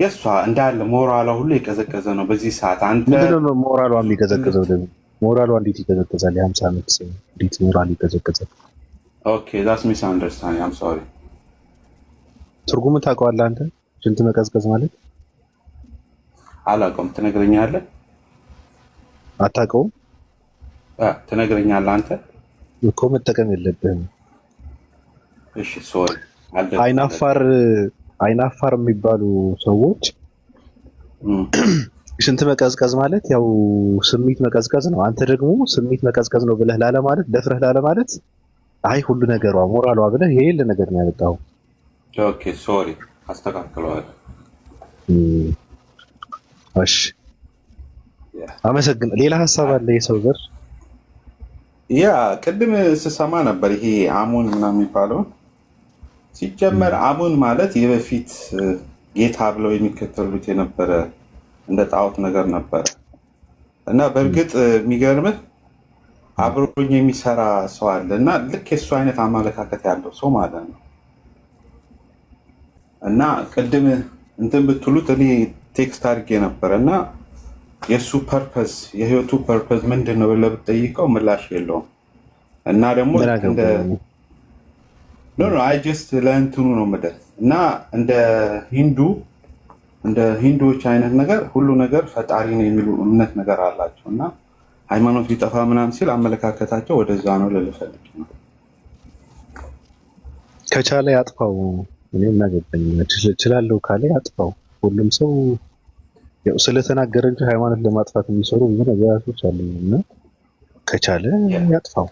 የእሷ እንዳለ ሞራሏ ሁሉ የቀዘቀዘ ነው በዚህ ሰዓት። አንተ ምንድን ነው ሞራሏ የሚቀዘቅዘው ደግሞ? ሞራሏ እንዴት ይቀዘቅዛል? የ50 ዓመት ሰው እንዴት ሞራል ይቀዘቅዛል? ኦኬ that's misunderstanding. I'm sorry. ትርጉሙ ታውቀዋለህ አንተ? ሽንት መቀዝቀዝ ማለት አላውቀውም። ትነግረኛለህ? አታውቀውም? ትነግረኛለህ አንተ እኮ መጠቀም የለብህም። እሺ ሶሪ። አይናፋር የሚባሉ ሰዎች ሽንት መቀዝቀዝ ማለት ያው ስሜት መቀዝቀዝ ነው። አንተ ደግሞ ስሜት መቀዝቀዝ ነው ብለህ ላለ ማለት ደፍረህ ላለ ማለት አይ ሁሉ ነገሯ ሞራሏ ብለህ የሌለ ነገር ነው ያመጣው። ኦኬ ሶሪ፣ አስተካክለዋለሁ። እሺ አመሰግናለሁ። ሌላ ሀሳብ አለ? የሰው ዘር ያ ቅድም ስሰማ ነበር ይሄ አሙን ምናምን የሚባለውን። ሲጀመር አሙን ማለት የበፊት ጌታ ብለው የሚከተሉት የነበረ እንደ ጣዖት ነገር ነበረ እና በእርግጥ የሚገርምህ አብሮኝ የሚሰራ ሰው አለ እና ልክ የሱ አይነት አመለካከት ያለው ሰው ማለት ነው። እና ቅድም እንትን ብትሉት እኔ ቴክስት አድርጌ ነበር እና የእሱ ፐርፐዝ የህይወቱ ፐርፐዝ ምንድን ነው ብለህ ብትጠይቀው ምላሽ የለውም። እና ደግሞ አይ ጀስት ለእንትኑ ነው የምልህ እና እንደ ሂንዱዎች አይነት ነገር ሁሉ ነገር ፈጣሪ ነው የሚሉ እምነት ነገር አላቸው እና ሃይማኖት ቢጠፋ ምናምን ሲል አመለካከታቸው ወደዛ ነው ልልህ ፈልጌ ነው። ከቻለ ያጥፋው። እኔ እናገባኝ እችላለሁ ካለ ያጥፋው። ሁሉም ሰው ያው ስለተናገረ እንጂ ሃይማኖት ለማጥፋት የሚሰሩ ብዙ ነገሮች አሉ እና ከቻለ ያጥፋው።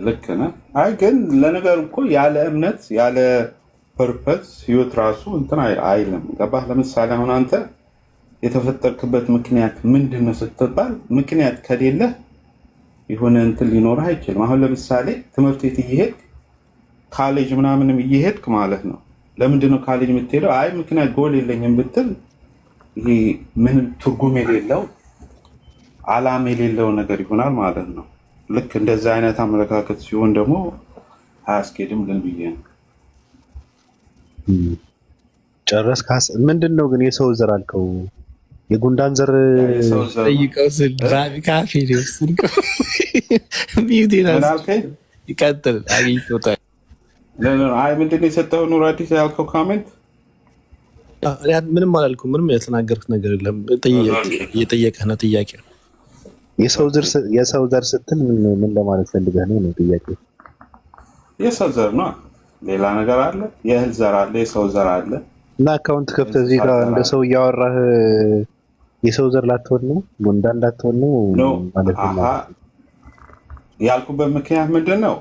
ልክ ነህ። አይ ግን ለነገር እኮ ያለ እምነት ያለ ፐርፐስ ህይወት ራሱ እንትን አይልም። ገባህ? ለምሳሌ አሁን አንተ የተፈጠርክበት ምክንያት ምንድን ነው ስትባል ምክንያት ከሌለ የሆነ እንትን ሊኖርህ አይችልም። አሁን ለምሳሌ ትምህርት ቤት እየሄድክ ካሌጅ ምናምንም እየሄድክ ማለት ነው። ለምንድን ነው ካሌጅ የምትሄደው? አይ ምክንያት ጎል የለኝም ብትል ይሄ ምንም ትርጉም የሌለው አላማ የሌለው ነገር ይሆናል ማለት ነው። ልክ እንደዛ አይነት አመለካከት ሲሆን ደግሞ አያስኬድም ልል ብዬ ነው። ጨረስክ? ምንድን ነው ግን የሰው ዘር አልከው? የጉንዳን ዘር ጠይቀው ስል ካፌ ሊወስድከው ይቀጥል። አግኝቶታል። አይ ምንድን ነው የሰጠኸው ኑር አዲስ ያልከው ኮሜንት? ምንም አላልኩም። ምንም የተናገርኩት ነገር የለም። እየጠየቀህ ነው ጥያቄ። የሰው ዘር ስትል ምን ለማለት ፈልገህ ነው? ጥያቄ የሰው ዘር ነው። ሌላ ነገር አለ። የእህል ዘር አለ፣ የሰው ዘር አለ። እና አካውንት ከፍተህ እዚህ ጋር እንደ ሰው እያወራህ የሰው ዘር ላትሆን ነው? ጉንዳን ላትሆን ነው ማለት ነው? ያልኩበት ምክንያት ምንድን ነው?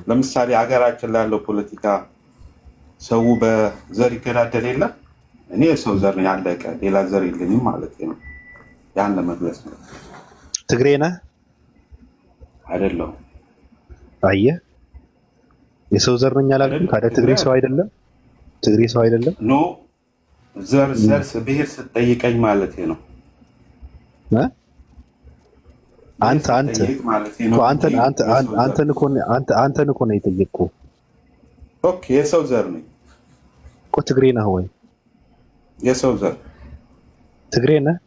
ለምሳሌ ሀገራችን ላይ ያለው ፖለቲካ ሰው በዘር ይገዳደል የለም። እኔ የሰው ዘር ነው ያለቀ፣ ሌላ ዘር የለኝም ማለት ነው። ያን ለመግለጽ ነው። ትግሬ ነህ? አይደለሁም። አየህ፣ የሰው ዘር ነኝ አላልኩም? ታዲያ ትግሬ ሰው አይደለም? ትግሬ ሰው አይደለም? ኖ ዘር ብሄር ስትጠይቀኝ ማለት ነው። አንተን እኮ ነው የጠየቅኩህ። ኦኬ የሰው ዘር ነኝ እኮ። ትግሬ ነህ ወይ? የሰው ዘር ትግሬ ነህ?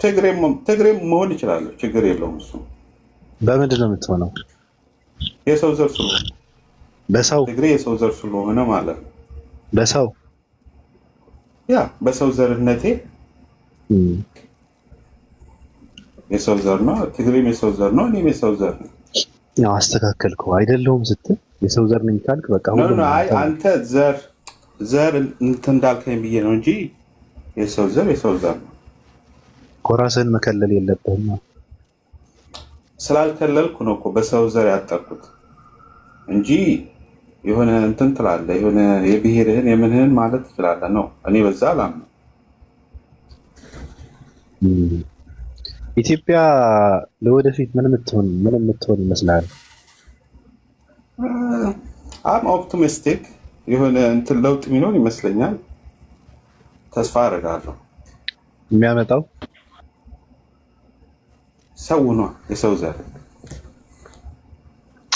ትግሬ መሆን ይችላለሁ፣ ችግር የለውም። እሱ በምንድን ነው የምትሆነው? የሰው ዘር ስለሆነ። በሰው ትግሬ የሰው ዘር ስለሆነ ማለት ነው። በሰው በሰው ዘርነቴ የሰው ዘር ነው። ትግሬም የሰው ዘር ነው፣ እኔም የሰው ዘር ነው። ያው አስተካከልከው አይደለሁም ስትል የሰው ዘር ነኝ ካልክ በቃ ሁሉ ነው። አይ አንተ ዘር እንትን እንዳልከኝ ብዬ ነው እንጂ የሰው ዘር ነው። ራስህን መከለል የለብህም። ስላልከለልኩ ነው እኮ በሰው ዘር ያጠቁት እንጂ የሆነ እንትን ትላለህ፣ የሆነ የብሔርህን የምንህን ማለት ትችላለህ ነው። እኔ በዛ አላምነው። ኢትዮጵያ ለወደፊት ምን የምትሆን ይመስላል? አም ኦፕቲሚስቲክ የሆነ እንትን ለውጥ የሚኖር ይመስለኛል። ተስፋ አደርጋለሁ። የሚያመጣው ሰው ነው፣ የሰው ዘር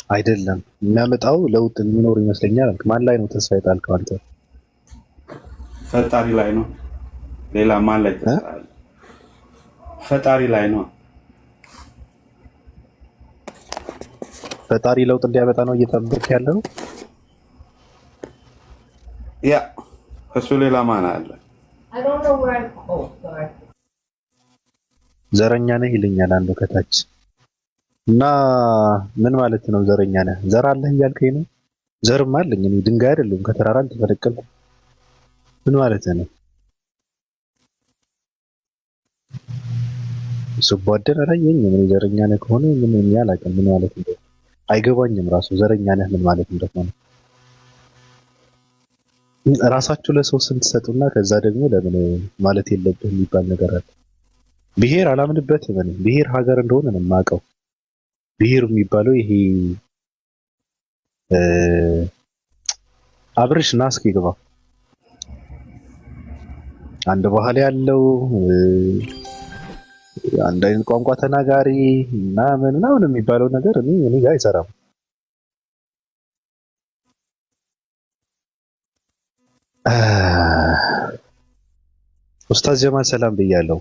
አይደለም። የሚያመጣው ለውጥ የሚኖር ይመስለኛል። ማን ላይ ነው ተስፋ የጣልከው አንተ? ፈጣሪ ላይ ነው። ሌላ ማን ላይ ተስፋ አለ? ፈጣሪ ላይ ነው። ፈጣሪ ለውጥ እንዲያመጣ ነው እየጠበቅ ያለው። ያ እሱ ሌላ ማን አለ? ዘረኛ ነህ ይለኛል አንዱ ከታች እና ምን ማለት ነው ዘረኛ ነህ? ዘር አለህ እያልከኝ ነው? ዘርም አለኝ እኔ ድንጋይ አይደለም ከተራራ አልተፈለቀልኩ። ምን ማለት ነው? ስቧደን አላየኝም። እኔ ዘረኛ ነህ ከሆነ ምን ያላቀም ምን ማለት ነው? አይገባኝም ራሱ ዘረኛ ነህ ምን ማለት እንደሆነ። ራሳችሁ ለሰው ስም ትሰጡና ከዛ ደግሞ ለምን ማለት የለብህም የሚባል ነገር አለ። ብሔር አላምንበትም። እኔ ብሔር ሀገር እንደሆነ ነው የማውቀው። ብሔር የሚባለው ይሄ አብርሽ ና እስኪ ግባ። አንድ ባህል ያለው አንድ አይነት ቋንቋ ተናጋሪ ምናምን የሚባለው ነገር እኔ ጋር አይሰራም። ኡስታዝ ጀማል ሰላም ብያለሁ።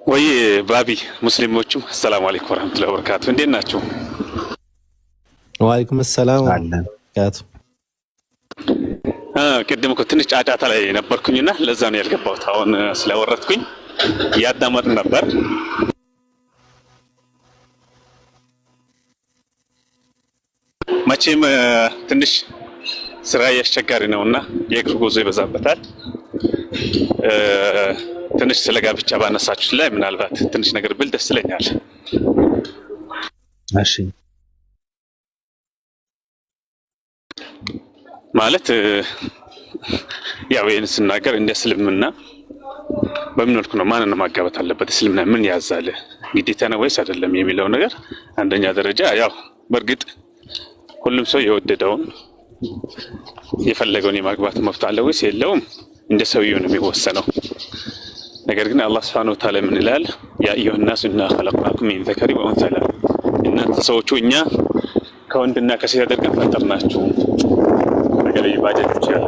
ወይ ባቢ ሙስሊሞችም አሰላሙ አለይኩም ወራህመቱላሂ ወበረካቱ እንዴት ናችሁ? ወአለይኩም ሰላም ወበረካቱ። ቅድም እኮ ትንሽ ጫጫታ ላይ ነበርኩኝና ለዛ ነው ያልገባሁት። አሁን ስለወረድኩኝ እያዳመጥ ነበር። መቼም ትንሽ ስራ ያስቸጋሪ ነውና የእግር ጉዞ ይበዛበታል። ትንሽ ስለ ጋብቻ ባነሳችሁ ላይ ምናልባት ትንሽ ነገር ብል ደስ ይለኛል። እሺ ማለት ያው ይሄን ስናገር እንደ እስልምና በምን መልኩ ነው ማንን ማጋባት አለበት? እስልምና ምን ያዛል? ግዴታ ነው ወይስ አይደለም የሚለው ነገር አንደኛ ደረጃ ያው በእርግጥ ሁሉም ሰው የወደደውን የፈለገውን የማግባት መብት አለው ወይስ የለውም እንደ ሰውየው ነው የሚወሰነው። ነገር ግን አላህ Subhanahu Wa Ta'ala ምን ይላል? ያ አዩሃ الناس إنا خلقناكم من ذكر وأنثى እናንተ ሰዎች እኛ ከወንድና ከሴት አድርገን ፈጠርናችሁ ነገር ይባጀት ይችላል።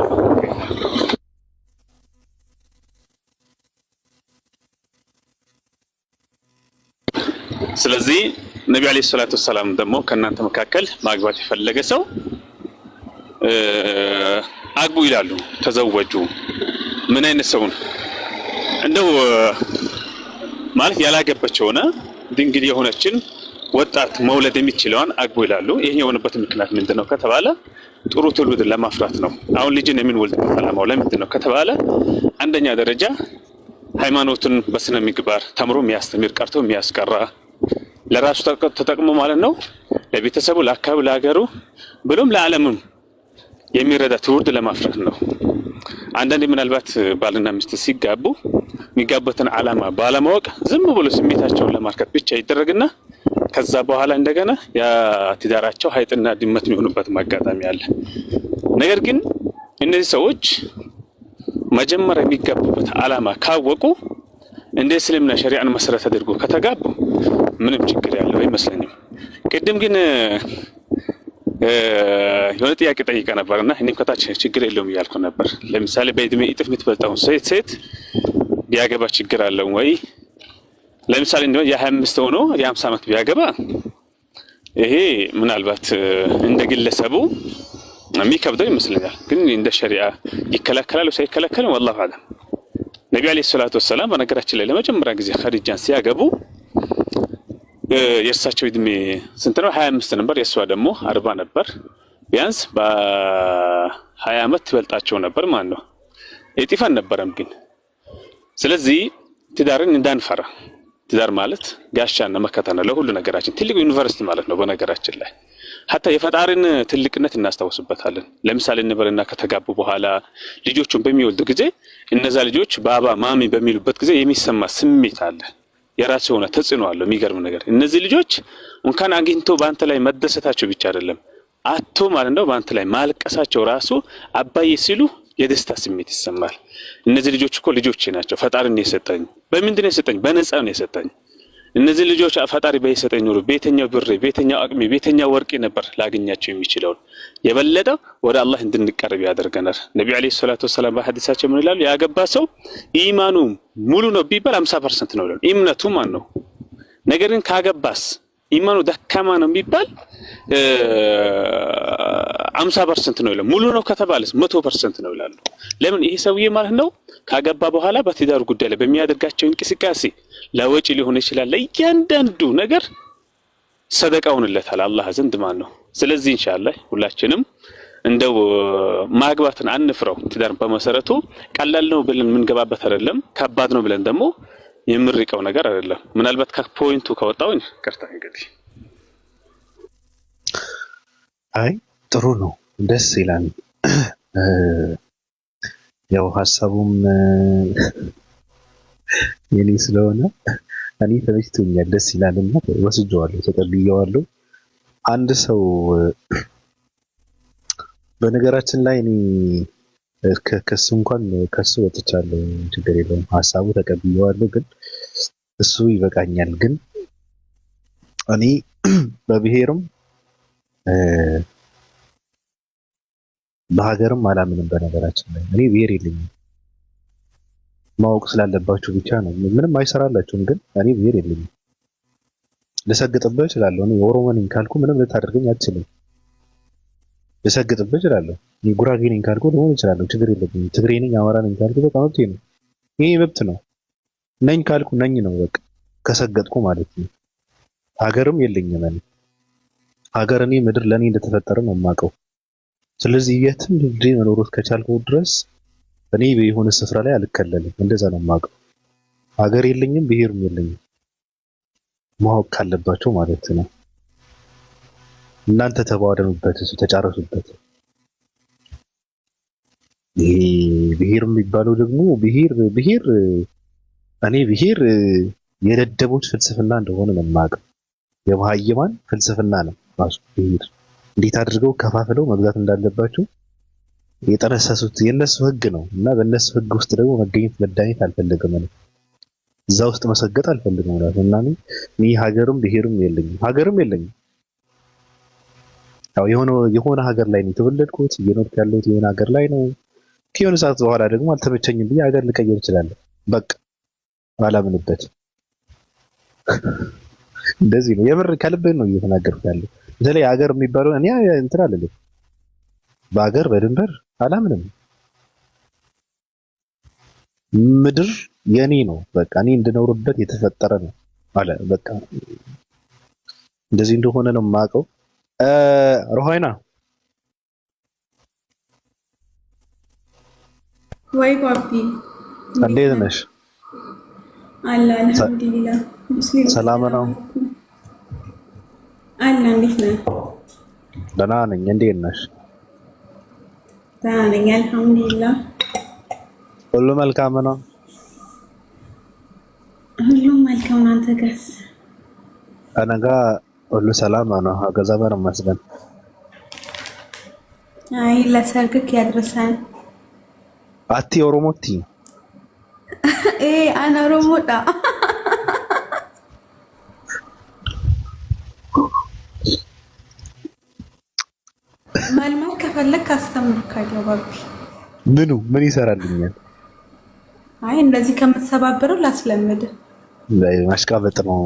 ስለዚህ ነብዩ አለይሂ ሰላቱ ሰላም ደግሞ ከእናንተ መካከል ማግባት የፈለገ ሰው አግቡ ይላሉ። ተዘወጁ ምን አይነት ሰው ነው? እንደው ማለት ያላገባች ሆነ ድንግል የሆነችን ወጣት መውለድ የሚችለውን አግቡ ይላሉ። ይሄ የሆነበት ምክንያት ምንድነው ከተባለ ጥሩ ትውልድ ለማፍራት ነው። አሁን ልጅን የምንወልድበት ዓላማው ለምንድን ነው ከተባለ አንደኛ ደረጃ ሃይማኖትን በስነ ምግባር ተምሮ የሚያስተምር ቀርቶ የሚያስቀራ ለራሱ ተጠቅሞ ማለት ነው ለቤተሰቡ፣ ለአካባቢው፣ ለሀገሩ ብሎም ለዓለምም የሚረዳ ትውልድ ለማፍራት ነው። አንዳንዴ ምናልባት ባልና ሚስት ሲጋቡ የሚጋቡትን ዓላማ ባለማወቅ ዝም ብሎ ስሜታቸውን ለማርካት ብቻ ይደረግና ከዛ በኋላ እንደገና ያ ትዳራቸው ሀይጥና ድመት የሚሆኑበት አጋጣሚ አለ። ነገር ግን እነዚህ ሰዎች መጀመሪያ የሚጋቡበት ዓላማ ካወቁ እንደ እስልምና ሸሪዓን መሰረት አድርጎ ከተጋቡ ምንም ችግር ያለው አይመስለኝም። ቅድም ግን የሆነ ጥያቄ ጠይቀ ነበርና እኔም ከታች ችግር የለውም እያልኩ ነበር። ለምሳሌ በእድሜ እጥፍ የምትበልጠውን ሴት ቢያገባ ችግር አለው ወይ? ለምሳሌ እንደው የ25 ሆኖ የ50 ዓመት ቢያገባ ይሄ ምናልባት እንደ ግለሰቡ የሚከብደው ይመስለኛል። ግን እንደ ሸሪዓ ይከለከላል ወይ ሳይከለከል والله አለም። ነብዩ አለይሂ ሰላቱ ወሰለም በነገራችን ላይ ለመጀመሪያ ጊዜ ኸዲጃን ሲያገቡ የእርሳቸው እድሜ ስንት ነው? 25 ነበር። የእሷ ደግሞ 40 ነበር። ቢያንስ በ20 ዓመት ትበልጣቸው ነበር ማለት ነው። እጥፍ አልነበረም ግን። ስለዚህ ትዳርን እንዳንፈራ፣ ትዳር ማለት ጋሻና መከታ ነው ለሁሉ ነገራችን። ትልቁ ዩኒቨርሲቲ ማለት ነው በነገራችን ላይ ሀታ የፈጣሪን ትልቅነት እናስታውስበታለን። ለምሳሌ እንበልና ከተጋቡ በኋላ ልጆቹን በሚወልዱ ጊዜ እነዛ ልጆች ባባ ማሚ በሚሉበት ጊዜ የሚሰማ ስሜት አለ። የራሱ የሆነ ተጽዕኖ አለው። የሚገርም ነገር እነዚህ ልጆች እንኳን አግኝቶ በአንተ ላይ መደሰታቸው ብቻ አይደለም አቶ ማለት ነው በአንተ ላይ ማልቀሳቸው ራሱ አባዬ ሲሉ የደስታ ስሜት ይሰማል። እነዚህ ልጆች እኮ ልጆቼ ናቸው። ፈጣሪ ነው የሰጠኝ። በምንድን ነው የሰጠኝ? በነፃ ነው የሰጠኝ። እነዚህ ልጆች ፈጣሪ በየሰጠኝ ኑሮ ቤተኛው ብሬ፣ ቤተኛው አቅሜ፣ ቤተኛው ወርቄ ነበር ላገኛቸው የሚችለው። የበለጠ ወደ አላህ እንድንቀርብ ያደርገናል። ነብዩ አለይሂ ሰላቱ ወሰለም በሐዲሳቸው ምን ይላሉ? ያገባ ሰው ኢማኑ ሙሉ ነው ቢባል 50% ነው ይላሉ። እምነቱ ማን ነው? ነገር ግን ካገባስ ኢማኑ ደካማ ነው ቢባል 50% ነው ይላል። ሙሉ ነው ከተባለስ 100% ነው ይላሉ። ለምን? ይሄ ሰውዬ ማለት ነው ካገባ በኋላ በትዳር ጉዳይ ላይ በሚያደርጋቸው እንቅስቃሴ ለወጪ ሊሆን ይችላል፣ ለእያንዳንዱ ነገር ሰደቃውንለታል አላህ ዘንድ ማለት ነው። ስለዚህ ኢንሻአላህ ሁላችንም እንደው ማግባትን አንፍረው። ትዳር በመሰረቱ ቀላል ነው ብለን የምንገባበት አይደለም፣ ከባድ ነው ብለን ደግሞ የምንርቀው ነገር አይደለም። ምናልባት ከፖይንቱ ከወጣውኝ ቀርታ እንግዲህ አይ ጥሩ ነው፣ ደስ ይላል። ያው ሀሳቡም የኔ ስለሆነ እኔ ተመችቶኛል፣ ደስ ይላልና ወስጄዋለሁ፣ ተቀብዬዋለሁ። አንድ ሰው በነገራችን ላይ እኔ ከሱ እንኳን ከሱ ወጥቻለሁ፣ ችግር የለውም። ሀሳቡ ተቀብዬዋለሁ፣ ግን እሱ ይበቃኛል። ግን እኔ በብሔርም በሀገርም አላምንም። በነገራችን ላይ እኔ ብሔር የለኝም። ማወቅ ስላለባችሁ ብቻ ነው። ምንም አይሰራላችሁም፣ ግን እኔ ብሔር የለኝም። ልሰግጥብህ እችላለሁ። እኔ ኦሮሞ ነኝ ካልኩ ምንም ልታደርገኝ አትችልም። ልሰግጥብህ እችላለሁ። እኔ ጉራጌ ነኝ ካልኩ ልሆን እችላለሁ፣ ችግር የለብኝም። ትግሬ ነኝ፣ አማራ ነኝ ካልኩ በቃ መብቴ ነው። ይሄ መብት ነው። ነኝ ካልኩ ነኝ ነው በቃ፣ ከሰገጥኩ ማለት ነው። ሀገርም የለኝም እኔ። ሀገር እኔ ምድር ለእኔ እንደተፈጠረ ነው የማውቀው። ስለዚህ የትም ልጅ መኖር ከቻልኩ ድረስ እኔ በየሆነ ስፍራ ላይ አልከለልም። እንደዛ ነው የማውቀው። ሀገር የለኝም፣ ብሔርም የለኝም። ማወቅ ካለባቸው ማለት ነው። እናንተ ተባደኑበት፣ ተጫረሱበት። ይሄ ብሔር የሚባለው ደግሞ ብሔር እኔ ብሔር የደደቦች ፍልስፍና እንደሆነ ነው የማውቀው። የመሃይማን ፍልስፍና ነው ራሱ ብሔር። እንዴት አድርገው ከፋፍለው መግዛት እንዳለባቸው የጠነሰሱት የነሱ ህግ ነው እና በእነሱ ህግ ውስጥ ደግሞ መገኘት መዳኘት አልፈልግም ማለት እዛ ውስጥ መሰገጥ አልፈልግም ማለት እና እኔ ሀገርም ብሔርም የለኝም። ያው የሆነ ሀገር ላይ ነው የተወለድኩት፣ እየኖርኩ ያለሁት የሆነ ሀገር ላይ ነው። ከሆነ ሰዓት በኋላ ደግሞ አልተመቸኝም ብዬ ሀገር ልቀይር እችላለሁ። በቃ አላምንበት። እንደዚህ ነው የምር ከልቤን ነው እየተናገርኩ ያለው። በተለይ ሀገር የሚባለው እኔ እንትን አለልኝ በሀገር በድንበር አላምንም። ምድር የኔ ነው በቃ እኔ እንድኖርበት የተፈጠረ ነው አለ በቃ እንደዚህ እንደሆነ ነው የማውቀው። ሮሃይና ወይ ባቢ እንዴት ነሽ? አላ አልሐምዱሊላህ። ሙስሊም ሰላም ነው አላ። እንዴት ነህ? ደህና ነኝ። እንዴት ነሽ? ደህና ነኝ አልሐምዱሊላህ። ሁሉ መልካም ነው? ሁሉም መልካም ነው። አንተ ጋርስ? እኔ ጋር ሁሉ ሰላም ነው። ገዛበር መስለን። አይ ለሰርግክ ያድርሰን። አቲ ኦሮሞቲ አና ኦሮሞዳ መልማል ከፈለክ አስተምርካለሁ ባቢ። ምን ይሰራልኛል? አይ እንደዚህ ከምትሰባበረው ላስለምድ። ማሽቃበጥ ነው።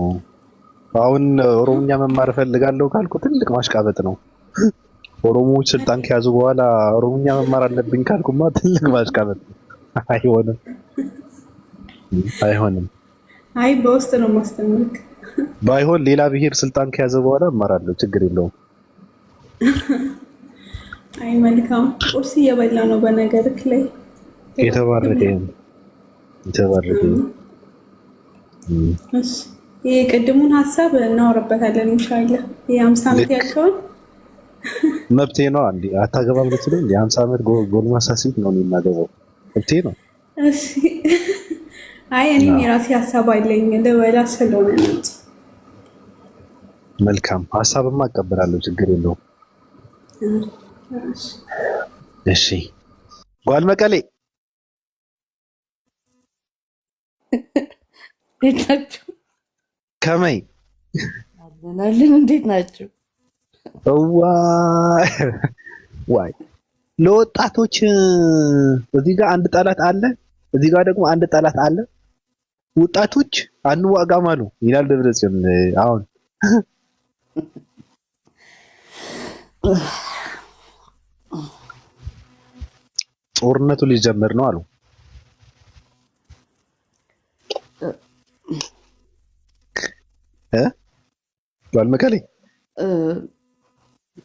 አሁን ኦሮሞኛ መማር ፈልጋለሁ ካልኩ ትልቅ ማሽቃበጥ ነው። ኦሮሞዎች ስልጣን ከያዙ በኋላ ኦሮሞኛ መማር አለብኝ ካልኩማ ትልቅ ማሽቃበጥ ነው። አይሆንም። አይ በውስጥ ነው ማስተምርክ። ባይሆን ሌላ ብሔር ስልጣን ከያዘ በኋላ እማራለሁ፣ ችግር የለውም። አይ መልካም። ቁርስ እየበላ ነው በነገርክ ላይ። የተባረከ እሺ ይሄ ቅድሙን ሀሳብ እናወራበታለን ኢንሻአላህ። የ50 ዓመት ያልከውን መብቴ ነው። አንዴ አታገባም ልትለኝ የ50 ዓመት ጎልማሳ ሴት ነው የማገባው፣ መብቴ ነው። እሺ አይ እኔም የራሴ ሀሳብ አለኝ ልበላ ስለሆነ ነው። መልካም ሀሳብማ አቀበላለሁ፣ ችግር የለውም። እሺ ጓል መቀሌ እንዴት ናችሁ? ከመይ አለናልን። እንዴት ናችሁ? ዋይ ለወጣቶች እዚህ ጋር አንድ ጠላት አለ፣ እዚህ ጋር ደግሞ አንድ ጠላት አለ። ወጣቶች አንዋጋም አሉ ይላል ደብረጽዮን። አሁን ጦርነቱ ሊጀመር ነው አሉ። ባልመቀሌ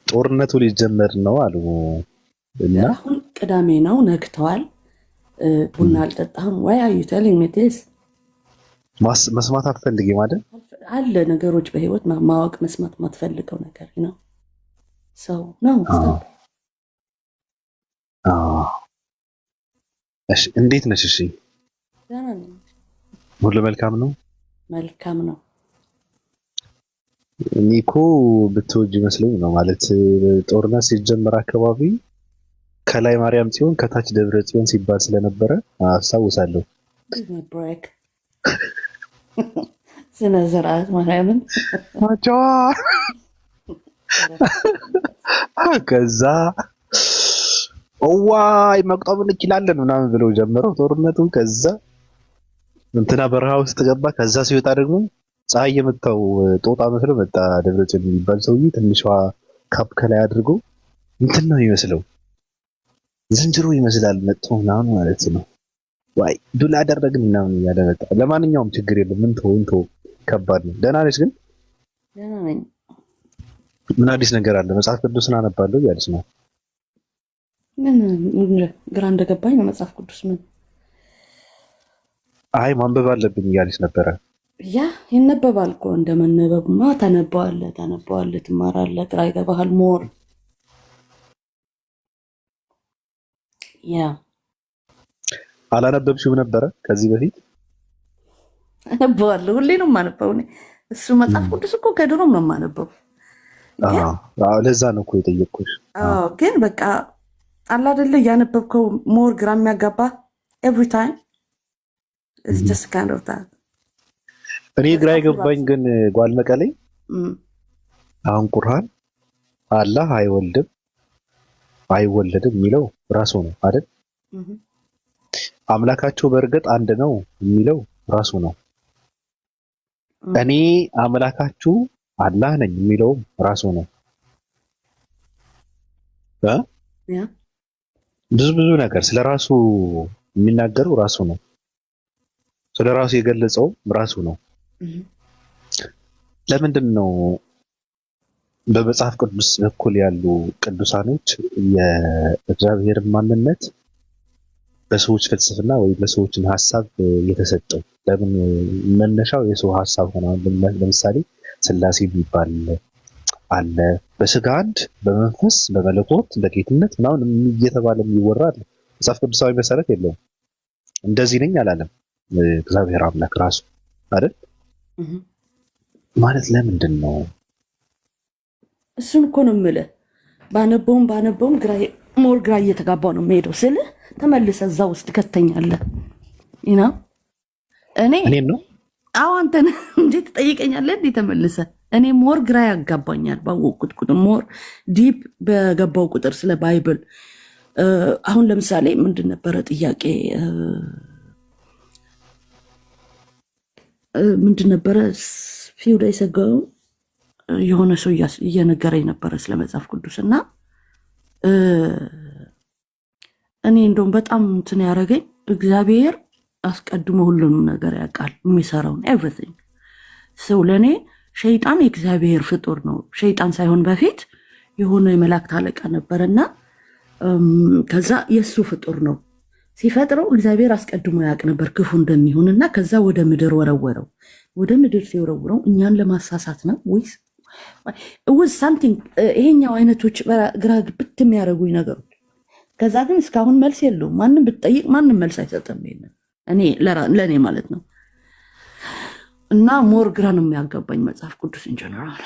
ጦርነቱ ሊጀመር ነው አሉ እና አሁን ቅዳሜ ነው ነግተዋል። ቡና አልጠጣህም ወይ? አዩ ቴሊንግ ሚ ዲስ መስማት አትፈልጊም አይደል? አለ ነገሮች በህይወት ማወቅ መስማት ማትፈልገው ነገር ነው ሰው ነው። እሺ እንዴት ነሽ? እሺ ደህና ነኝ። ሁሉ መልካም ነው? መልካም ነው። እኔ እኮ ብትወጂ መስሎኝ ነው። ማለት ጦርነት ሲጀመር አካባቢ ከላይ ማርያም ጽዮን ከታች ደብረ ጽዮን ሲባል ስለነበረ አስታውሳለሁ። ብሬክ ስነ ስርዓት ማርያምን ማቻዋ ከዛ ኦዋይ መቅጠም እንችላለን ምናምን ብለው ጀመረው ጦርነቱን። ከዛ እንትና በረሃ ውስጥ ገባ። ከዛ ሲወጣ ደግሞ ፀሐይ የመታው ጦጣ መስሎ መጣ። ደብረጽዮን የሚባል ሰውዬ ትንሿ ካፕ ከላይ አድርጎ እንትን ነው የሚመስለው፣ ዝንጀሮ ይመስላል መጥቶ ምናምን ማለት ነው። ዋይ ዱላ አደረግን ምናምን እያለ መጣ። ለማንኛውም ችግር የለም ምን ተው ከባድ ነው። ደህና ነች ግን? ደህና ነኝ። ምን አዲስ ነገር አለ? መጽሐፍ ቅዱስን አነባለሁ እያለች ነው። ምን ግራ እንደገባኝ ነው። መጽሐፍ ቅዱስ ምን? አይ ማንበብ አለብኝ እያለች ነበረ። ያ ይነበባል እኮ እንደመነበብማ ታነባዋለህ፣ ትማራለህ፣ ግራ ይገባሃል ሞር ያ አላነበብሽም ነበረ ከዚህ በፊት? አነበዋለሁ፣ ሁሌ ነው የማነበው እሱ መጽሐፍ ቅዱስ እኮ ከድሮም ነው የማነበው። ለዛ ነው እኮ የጠየቅኩሽ። ግን በቃ አለ አይደለ እያነበብከው ሞር ግራ የሚያጋባ ኤቭሪ ታይም ኢትስ ጀስት ካይንድ ኦፍ ዳት። እኔ ግራ የገባኝ ግን ጓል መቀሌ አሁን ቁርአን አላህ አይወለድም የሚለው ራሱ ነው አይደል? አምላካቸው በእርግጥ አንድ ነው የሚለው ራሱ ነው። እኔ አምላካችሁ አላህ ነኝ የሚለው ራሱ ነው። ብዙ ነገር ስለራሱ የሚናገረው ራሱ ነው። ስለራሱ የገለጸው ራሱ ነው። ለምንድን ነው በመጽሐፍ ቅዱስ በኩል ያሉ ቅዱሳኖች የእግዚአብሔር ማንነት በሰዎች ፍልስፍና ወይም በሰዎችን ሀሳብ የተሰጠው? ለምን መነሻው የሰው ሀሳብ ሆነ? ለምሳሌ ስላሴ የሚባል አለ፣ በስጋ አንድ፣ በመንፈስ በመለኮት በጌትነት ምናምን እየተባለ ይወራል። መጽሐፍ ቅዱሳዊ መሰረት የለውም። እንደዚህ ነኝ አላለም እግዚአብሔር አምላክ ራሱ አይደል? ማለት ለምንድን ነው? እሱን እኮ ነው የምልህ። ባነበውም ሞር ግራ እየተጋባው ነው የምሄደው ስልህ ተመልሰህ እዛ ውስጥ ከተኛለህ እና እኔ ነው አንተን እንዴት ትጠይቀኛለህ? እንዴ ተመልሰህ እኔ ሞር ግራ ያጋባኛል ባወቅኩት ቁጥር፣ ሞር ዲፕ በገባው ቁጥር ስለ ባይብል። አሁን ለምሳሌ ምንድን ነበረ ጥያቄ ምንድን ነበረ ፊው ላይ ሰገው የሆነ ሰው እየነገረኝ ነበረ ስለ መጽሐፍ ቅዱስ እና እኔ እንደውም በጣም እንትን ያደረገኝ እግዚአብሔር አስቀድሞ ሁሉንም ነገር ያውቃል፣ የሚሰራውን ኤቭሪቲንግ። ሰው ለእኔ ሸይጣን የእግዚአብሔር ፍጡር ነው። ሸይጣን ሳይሆን በፊት የሆነ የመላእክት አለቃ ነበረና ከዛ የእሱ ፍጡር ነው። ሲፈጥረው እግዚአብሔር አስቀድሞ ያውቅ ነበር ክፉ እንደሚሆንና ከዛ ወደ ምድር ወረወረው። ወደ ምድር ሲወረውረው እኛን ለማሳሳት ነው ወይስ ሳምቲንግ? ይሄኛው አይነቶች ግራ ግብት የሚያደርጉኝ ነገሮች። ከዛ ግን እስካሁን መልስ የለውም። ማንም ብትጠይቅ ማንም መልስ አይሰጥም። እኔ ለእኔ ማለት ነው። እና ሞር ግራ ነው የሚያጋባኝ መጽሐፍ ቅዱስ ኢንጀነራል።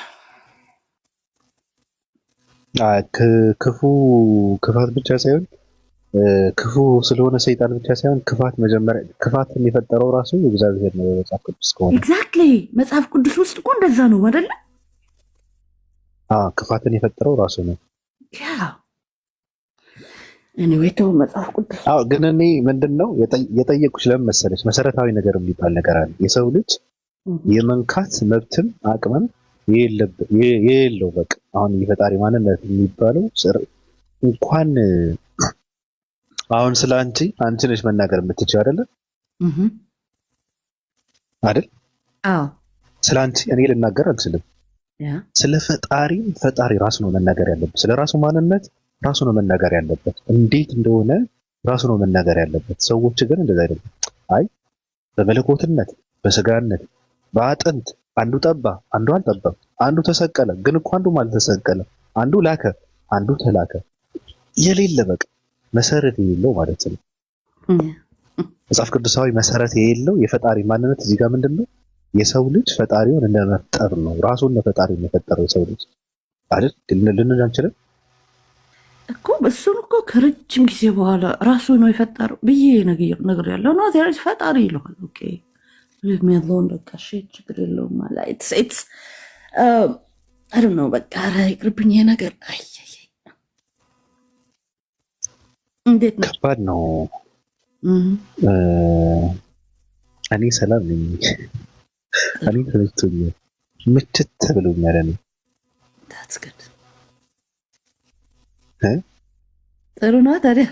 ክፋት ብቻ ሳይሆን ክፉ ስለሆነ ሰይጣን ብቻ ሳይሆን ክፋትን የፈጠረው ራሱ እግዚአብሔር ነው በመጽሐፍ ቅዱስ ከሆነ። ኤግዛክትሊ መጽሐፍ ቅዱስ ውስጥ እኮ እንደዛ ነው አይደለ? ክፋትን የፈጠረው ራሱ ነው። ኤኒዌይ ተው መጽሐፍ ቅዱስ። ግን እኔ ምንድነው የጠየቁሽ ለምን መሰለሽ? መሰረታዊ ነገር የሚባል ነገር አለ። የሰው ልጅ የመንካት መብትም አቅምም የሌለው በቃ አሁን የፈጣሪ ማንነት የሚባለው እንኳን አሁን ስለ አንቺ ነሽ መናገር የምትችይው አይደለ አይደል? አዎ ስለ አንቺ እኔ ልናገር አልችልም። ስለ ፈጣሪ ራሱ ነው መናገር ያለበት። ስለ ራሱ ማንነት ራሱ ነው መናገር ያለበት። እንዴት እንደሆነ ራሱ ነው መናገር ያለበት። ሰዎች ግን እንደዛ አይደለም። አይ በመለኮትነት በስጋነት በአጥንት አንዱ ጠባ፣ አንዱ አልጠባም፣ አንዱ ተሰቀለ፣ ግን እኮ አንዱም አልተሰቀለም፣ አንዱ ላከ፣ አንዱ ተላከ። የሌለ በቃ መሰረት የሌለው ማለት ነው። መጽሐፍ ቅዱሳዊ መሰረት የሌለው የፈጣሪ ማንነት እዚህ ጋር ምንድን ነው? የሰው ልጅ ፈጣሪውን እንደመፍጠር ነው። ራሱን ለፈጣሪ የፈጠረው የሰው ልጅ አይደል? ልንል አንችልም እኮ እሱን እኮ ከረጅም ጊዜ በኋላ ራሱ ነው የፈጠረው ብዬ ነገር ያለው ነው። ፈጣሪ ይለዋል። ኦኬ የሚያለውን በቃ ችግር የለውም ማለት አይ ነው በቃ ይቅርብኝ ይሄ ነገር። አይ እንዴት ነው? ከባድ ነው። እኔ ሰላም ነኝ። እኔ ተለይቶኛል፣ ምችት ብሎኛል። እኔ ጥሩ ነው ታዲያ።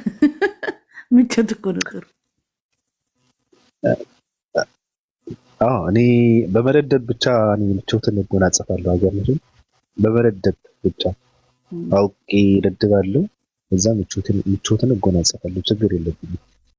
ምችት እኮ ነው ጥሩ። እኔ በመደደብ ብቻ እኔ ምቾትን እጎናጸፋለሁ። ሀገር ልጅ በመደደብ ብቻ አውቄ ደድባለሁ፣ እዛ ምቾትን እጎናጸፋለሁ። ችግር የለብኝም።